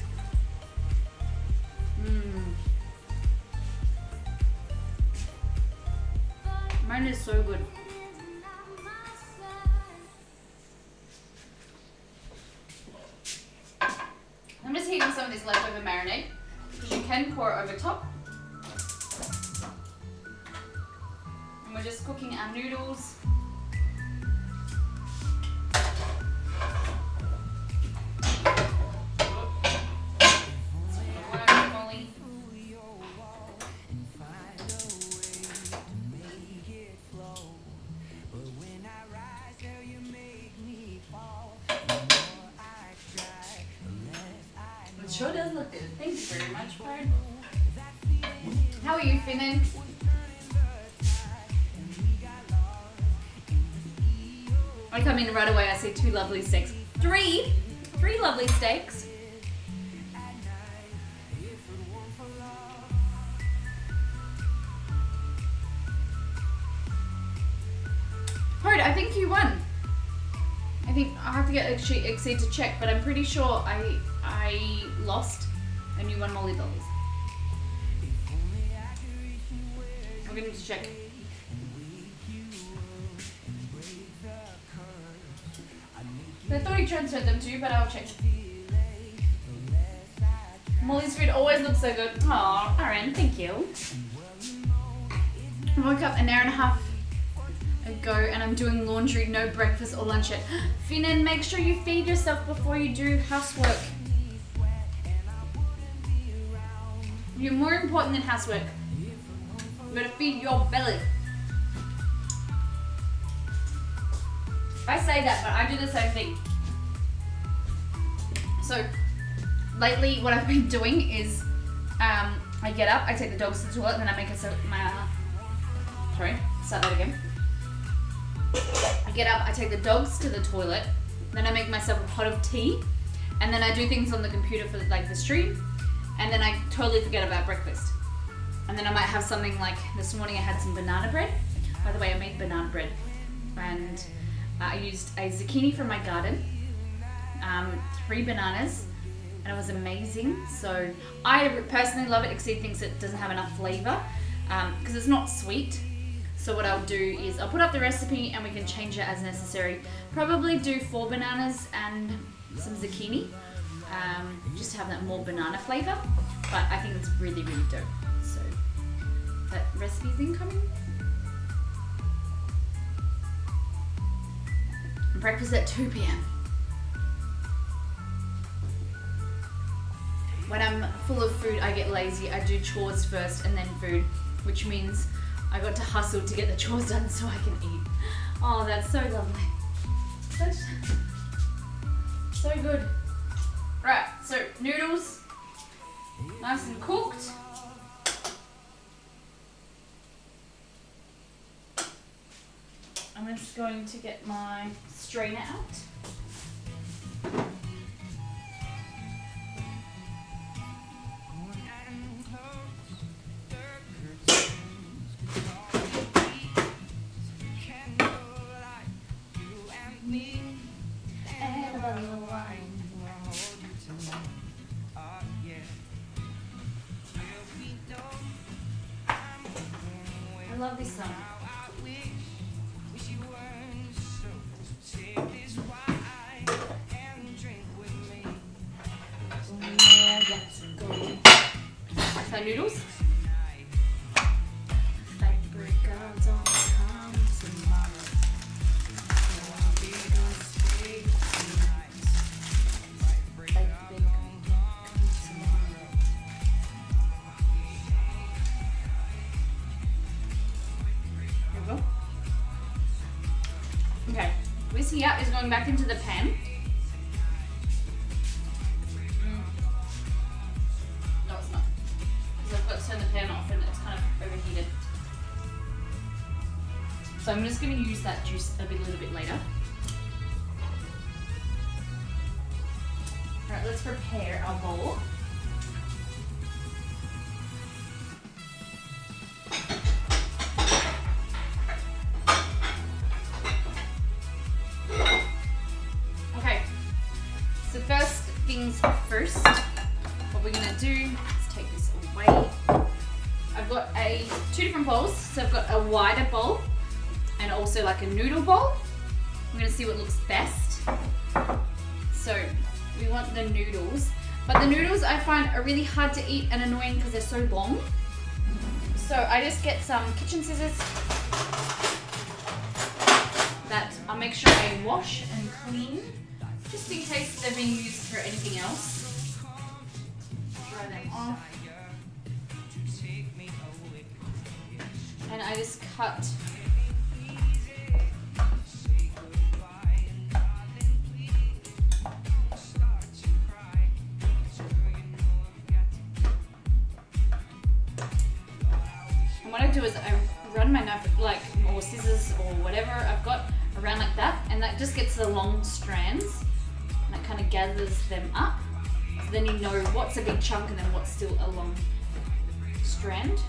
Mine is so good. I'm just heating some of this leftover marinade because you can pour it over top. And we're just cooking our noodles. Sure does look good. Thank you very much, Bird. How are you feeling? I come in right away, I see 2 lovely steaks. 3 lovely steaks. Bird, I think you won. I think I have to get Exceed to check, but I'm pretty sure I lost and you won $1 dollars. We're gonna need to check. I thought he transferred them to you, but I'll check. Molly's food always looks so good. Aw, Aaron, thank you. I woke up an hour and a half ago and I'm doing laundry, no breakfast or lunch yet. Finan, make sure you feed yourself before you do housework. You're more important than housework. You gotta feed your belly. I say that, but I do the same thing. So, lately what I've been doing is I get up, I take the dogs to the toilet, and then I make start that again. I get up, I take the dogs to the toilet, then I make myself a pot of tea, and then I do things on the computer for like the stream, and then I totally forget about breakfast. And then I might have something like this morning I had some banana bread. By the way, I made banana bread, and I used a zucchini from my garden, 3 bananas, and it was amazing. So I personally love it. Exceed thinks it doesn't have enough flavor because it's not sweet. So what I'll do is I'll put up the recipe and we can change it as necessary. Probably do 4 bananas and some zucchini, just to have that more banana flavor. But I think it's really, really dope. So that recipe's incoming. Breakfast at 2 p.m. When I'm full of food, I get lazy. I do chores first and then food, which means I got to hustle to get the chores done so I can eat. Oh, that's so lovely. So good. Right, so noodles, nice and cooked. I'm just going to get my strainer out. I love this song. So noodles. Okay, this here is going back into the pan. No, it's not. Because I've got to turn the pan off and it's kind of overheated. So I'm just going to use that juice a little bit later. Alright, let's prepare our bowl. things first. What we're gonna do is take this away. I've got two different bowls. So I've got a wider bowl and also like a noodle bowl. I'm gonna see what looks best. So we want the noodles, but the noodles I find are really hard to eat and annoying because they're so long. So I just get some kitchen scissors that I'll make sure I wash and clean, just in case they're being used for anything else. Dry them off. And I just cut and what I do is I run my knife or scissors or whatever I've got around like that, and that just gets the long strands and it kind of gathers them up, so then you know what's a big chunk and then what's still a long strand.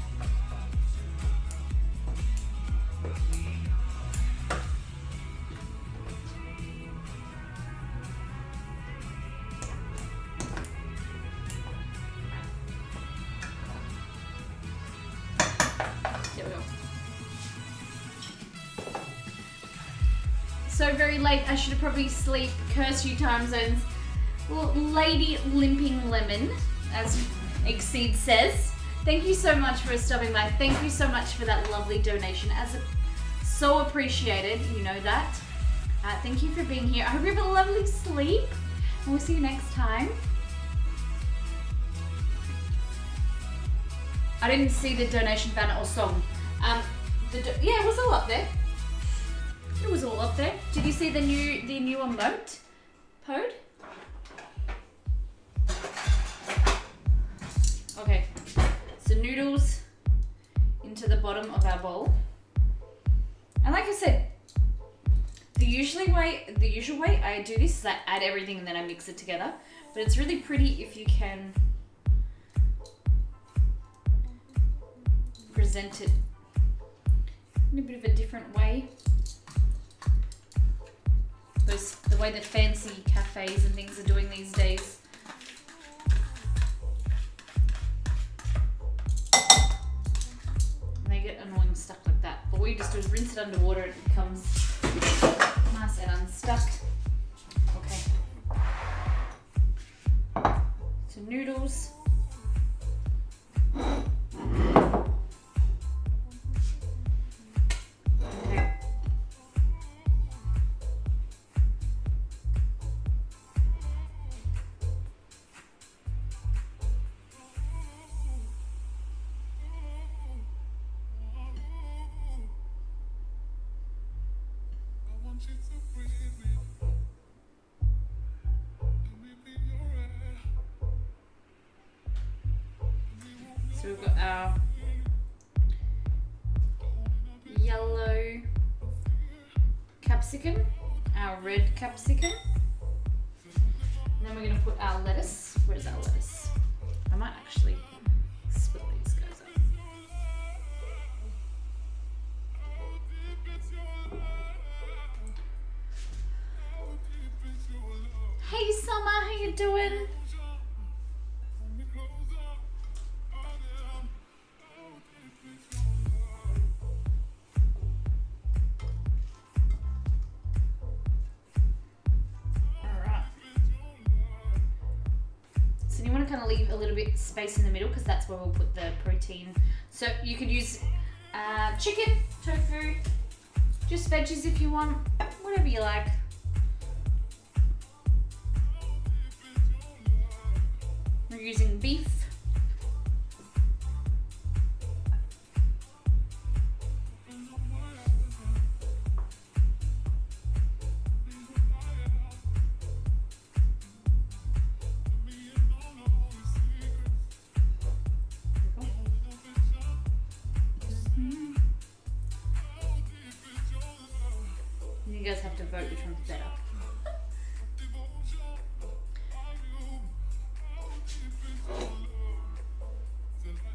There we go. So very late, I should have probably sleep. Curse you time zones. Well, Lady Limping Lemon, as Exceed says. Thank you so much for stopping by. Thank you so much for that lovely donation. So appreciated, you know that. Thank you for being here. I hope you have a lovely sleep, and we'll see you next time. I didn't see the donation banner or song. Yeah, it was all up there. It was all up there. Did you see the new emote? Pode? Okay. So noodles into the bottom of our bowl. And like I said, the usual way I do this is I add everything and then I mix it together. But it's really pretty if you can present it in a bit of a different way. The way that fancy cafes and things are doing these days. And they get annoying stuck like that. But what you just do is rinse it under water and it becomes nice and unstuck. Okay. So noodles. So we've got our yellow capsicum, our red capsicum, and then we're going to put our lettuce. Where's our lettuce? I might actually split these guys up. Hey Summer, how you doing? Kind of leave a little bit space in the middle because that's where we'll put the protein. So you could use chicken, tofu, just veggies if you want, whatever you like. We're using beef. You guys have to vote which one's better.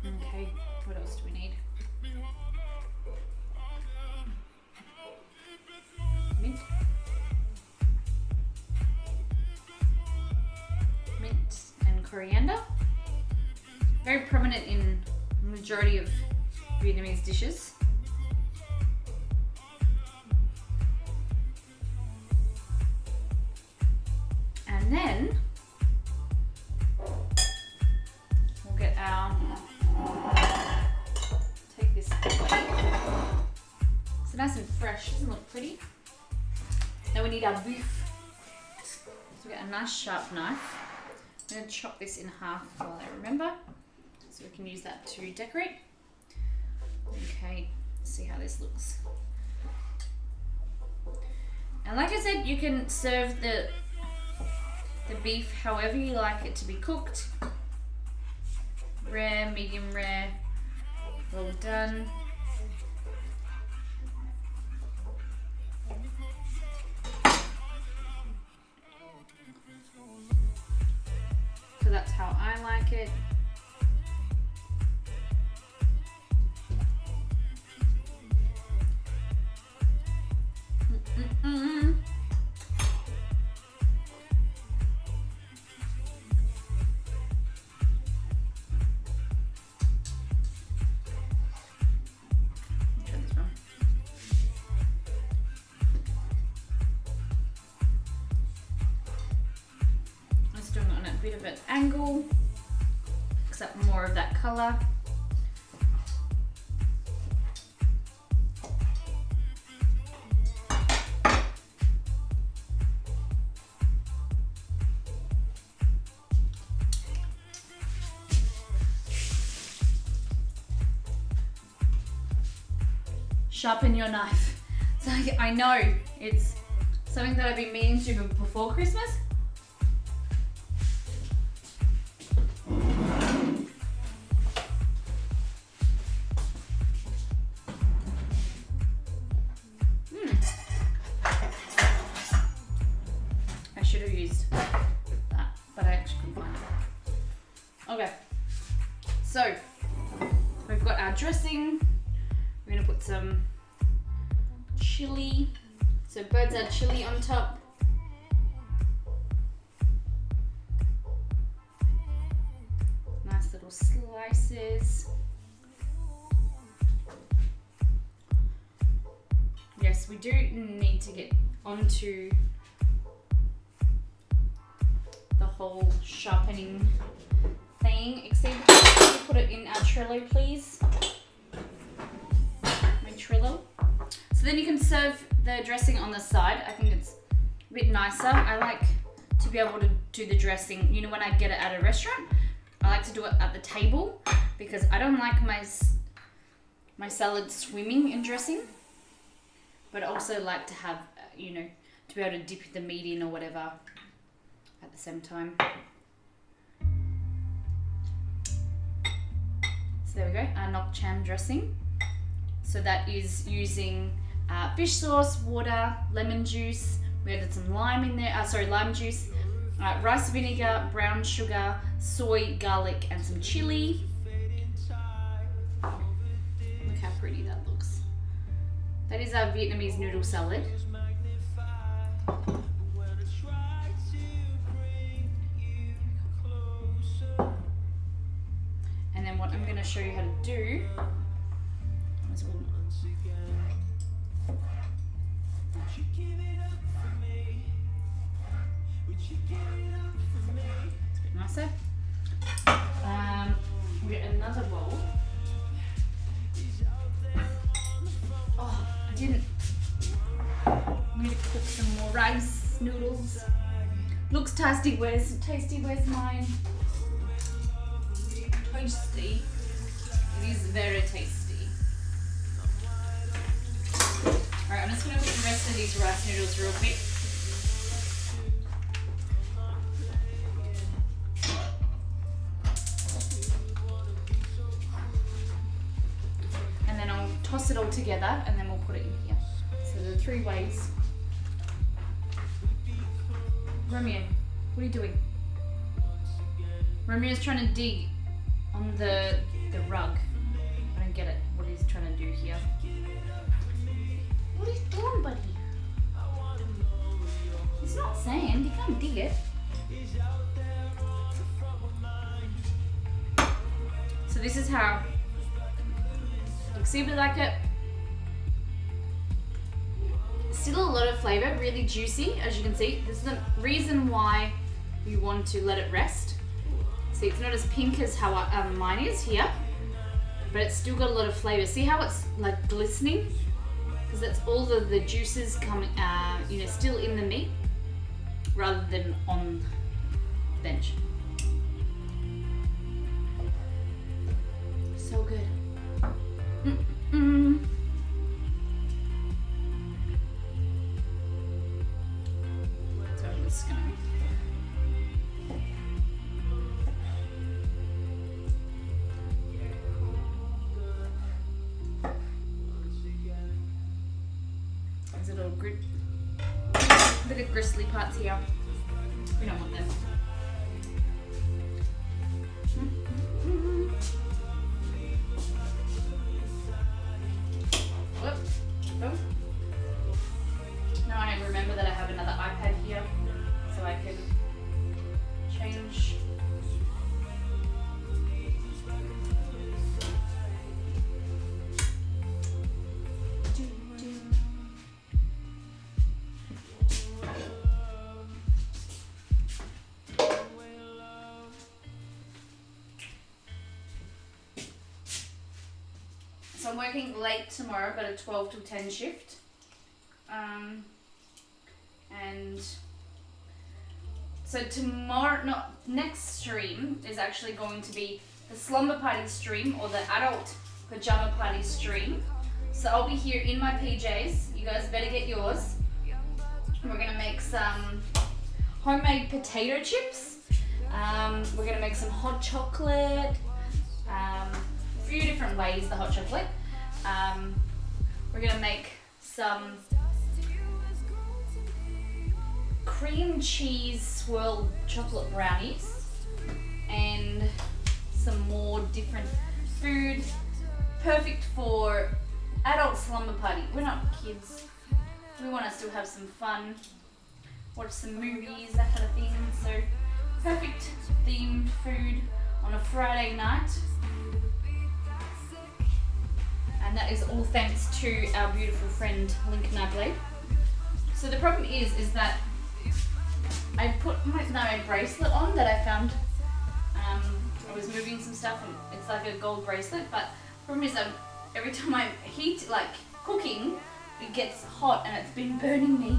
Okay, what else do we need? Mint. Mint. coriander. Very prominent in the majority of Vietnamese dishes. And then we'll get our, take this away. It's nice and fresh, doesn't look pretty. Now we need our beef. So we get a nice sharp knife. I'm going to chop this in half while I remember, so we can use that to decorate. Okay, let's see how this looks. And like I said, you can serve the beef however you like it to be cooked. Rare, medium rare, well done. So that's how I like it. Bit of an angle, picks up more of that color. Sharpen your knife. So I know it's something that I've been meaning to do before Christmas. Okay, so we've got our dressing. We're gonna put some chili, so bird's eye chili on top. Nice little slices. Yes, we do need to get onto the whole sharpening thing. Except put it in our Trello, please. My Trello. So then you can serve the dressing on the side. I think it's a bit nicer. I like to be able to do the dressing, you know, when I get it at a restaurant, I like to do it at the table because I don't like my salad swimming in dressing, but I also like to have, you know, to be able to dip the meat in or whatever at the same time. So there we go, our nok cham dressing. So that is using fish sauce, water, lemon juice. We added some lime in there, lime juice, rice vinegar, brown sugar, soy, garlic, and some chili. Look how pretty that looks. That is our Vietnamese noodle salad. And then what I'm going to show you how to do is we'll it's a bit nicer. We get another bowl. Oh, I didn't. I'm going to cook some more rice noodles. Looks tasty. Where's mine? Tasty. It is very tasty. Alright, I'm just going to put the rest of these rice noodles real quick. And then I'll toss it all together and then we'll put it in here. So there are 3 ways. Romeo, what are you doing? Romeo's trying to dig on the rug. I don't get it. What he's trying to do here. What are you doing, buddy? It's not sand. You can't dig it. So this is how it looks a bit like it. Still a lot of flavor, really juicy, as you can see. This is the reason why you want to let it rest. See, it's not as pink as how mine is here, but it's still got a lot of flavor. See how it's like glistening? Because that's all of the juices coming, still in the meat, rather than on the bench. So good. Mm-mm. So I'm just gonna. There's a little bit of gristly parts here. We don't want them. Whoop. Oh. Now I remember that I have another iPad here, so I can change. So I'm working late tomorrow. I've got a 12 to 10 shift. And so next stream is actually going to be the slumber party stream or the adult pajama party stream. So I'll be here in my PJs. You guys better get yours. We're gonna make some homemade potato chips. We're gonna make some hot chocolate. A few different ways the hot chocolate. We're gonna make some cream cheese swirled chocolate brownies and some more different food, perfect for adult slumber party. We're not kids. We want to still have some fun, watch some movies, that kind of thing. So perfect themed food on a Friday night. And that is all thanks to our beautiful friend Lincoln Adelaide. So the problem is that I put my bracelet on that I found. I was moving some stuff and it's like a gold bracelet, but the problem is that every time I heat, like cooking, it gets hot and it's been burning me.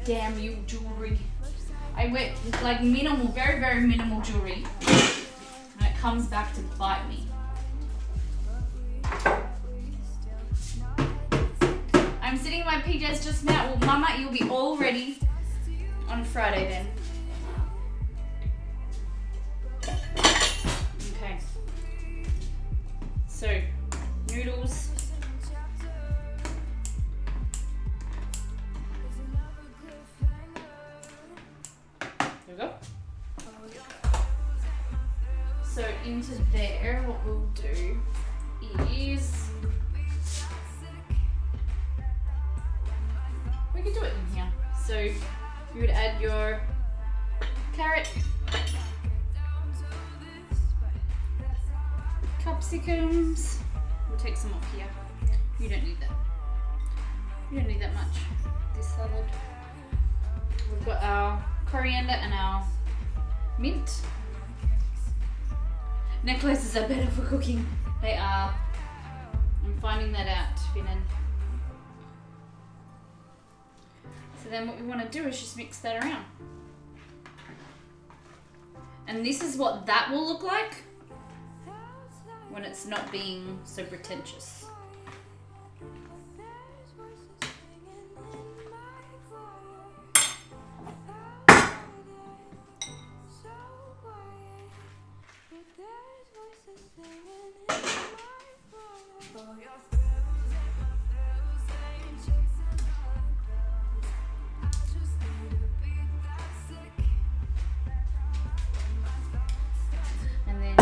Damn you, jewelry. I wear like minimal, very, very minimal jewelry. And it comes back to bite me. I'm sitting in my PJs just now. Well, Mama, you'll be all ready on Friday then. Okay. So, noodles. There we go. So into there, what we'll do is we could do it in here. So you would add your carrot, capsicums. We'll take some off here. You don't need that. You don't need that much. This salad. We've got our coriander and our mint. Necklaces are better for cooking. They are. I'm finding that out, Finan. So then what we want to do is just mix that around. And this is what that will look like when it's not being so pretentious. And then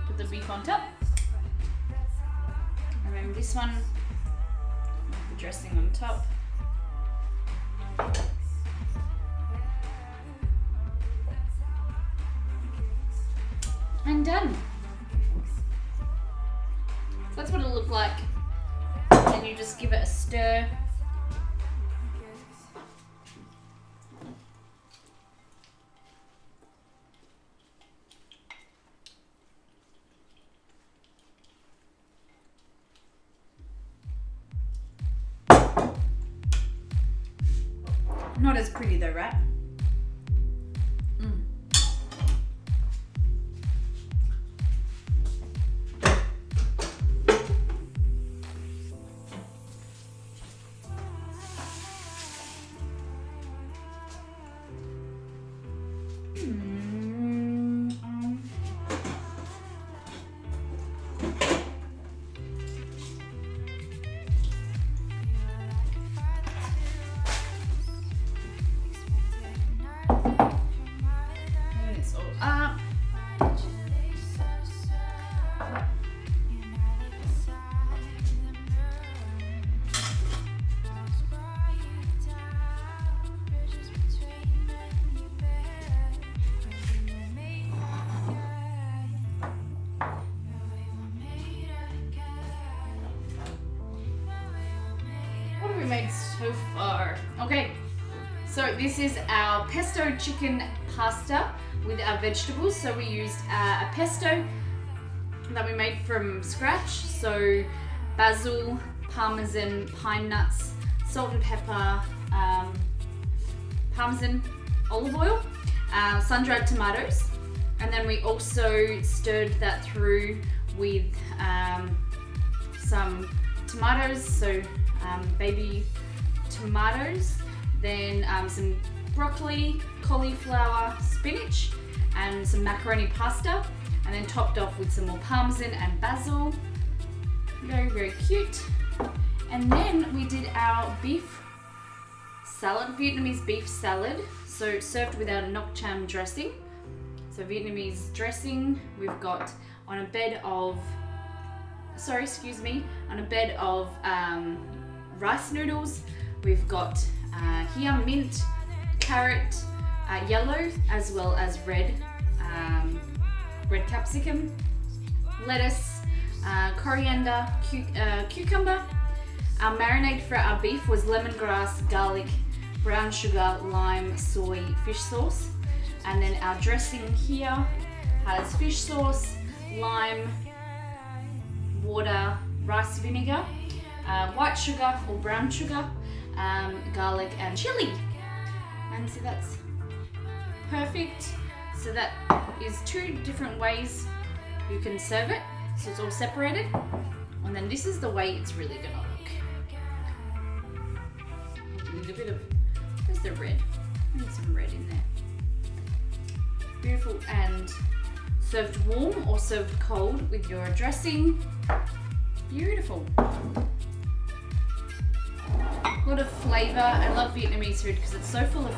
put the beef on top. Remember this one, the dressing on top. And done. So that's what it'll look like. And you just give it a stir. Not as pretty though, right? It's all up. What have we made so far? Okay, so this is our pesto chicken pasta with our vegetables. So we used a pesto that we made from scratch. So basil, parmesan, pine nuts, salt and pepper, parmesan, olive oil, sun-dried tomatoes. And then we also stirred that through with some tomatoes, so baby tomatoes, then some broccoli, cauliflower, spinach, and some macaroni pasta, and then topped off with some more parmesan and basil. Very, very cute. And then we did our beef salad, Vietnamese beef salad, so served with our nok cham dressing. So Vietnamese dressing, we've got on a bed of, rice noodles. We've got here mint, carrot, yellow, as well as red capsicum, lettuce, coriander, cucumber. Our marinade for our beef was lemongrass, garlic, brown sugar, lime, soy, fish sauce. And then our dressing here has fish sauce, lime, water, rice vinegar, white sugar or brown sugar, garlic and chili. And so that's perfect. So that is 2 different ways you can serve it. So it's all separated. And then this is the way it's really gonna look. Need a bit of, where's the red? I need some red in there. Beautiful. And served warm or served cold with your dressing. Beautiful. A lot of flavour. I love Vietnamese food because it's so full of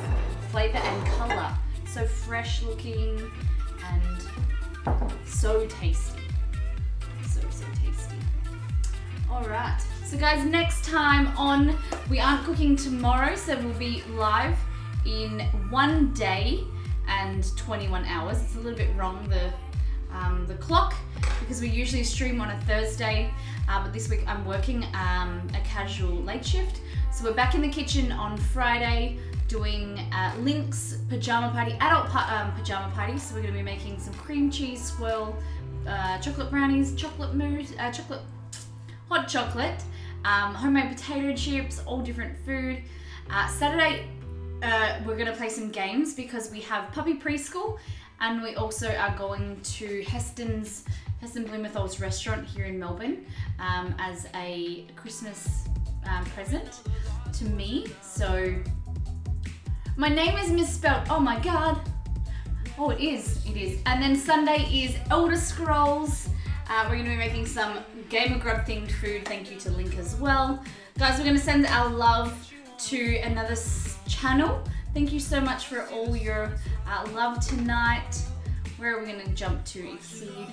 flavour and colour. So fresh looking and so tasty. So tasty. Alright. So guys, next time on, we aren't cooking tomorrow, so we'll be live in 1 day and 21 hours. It's a little bit wrong, the clock, because we usually stream on a Thursday, but this week I'm working a casual late shift. So we're back in the kitchen on Friday doing Link's pajama party, adult pajama party. So we're going to be making some cream cheese swirl, chocolate brownies, chocolate mousse, hot chocolate, homemade potato chips, all different food. Saturday we're going to play some games because we have puppy preschool, and we also are going to Heston Blumenthal's restaurant here in Melbourne as a Christmas present to me. So my name is misspelled. Oh my god. Oh, it is. And then Sunday is Elder Scrolls. We're going to be making some Gamer Grub themed food. Thank you to Link as well. Guys, we're going to send our love to another channel. Thank you so much for all your love tonight. Where are we going to jump to? Exceed.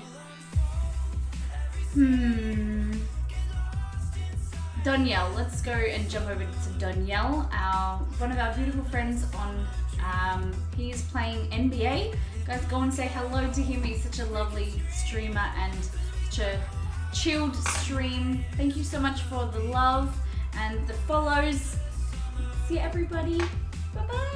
Danielle. Let's go and jump over to Danielle, one of our beautiful friends on. He is playing NBA. Guys, go and say hello to him. He's such a lovely streamer and such a chilled stream. Thank you so much for the love and the follows. See everybody. Bye-bye.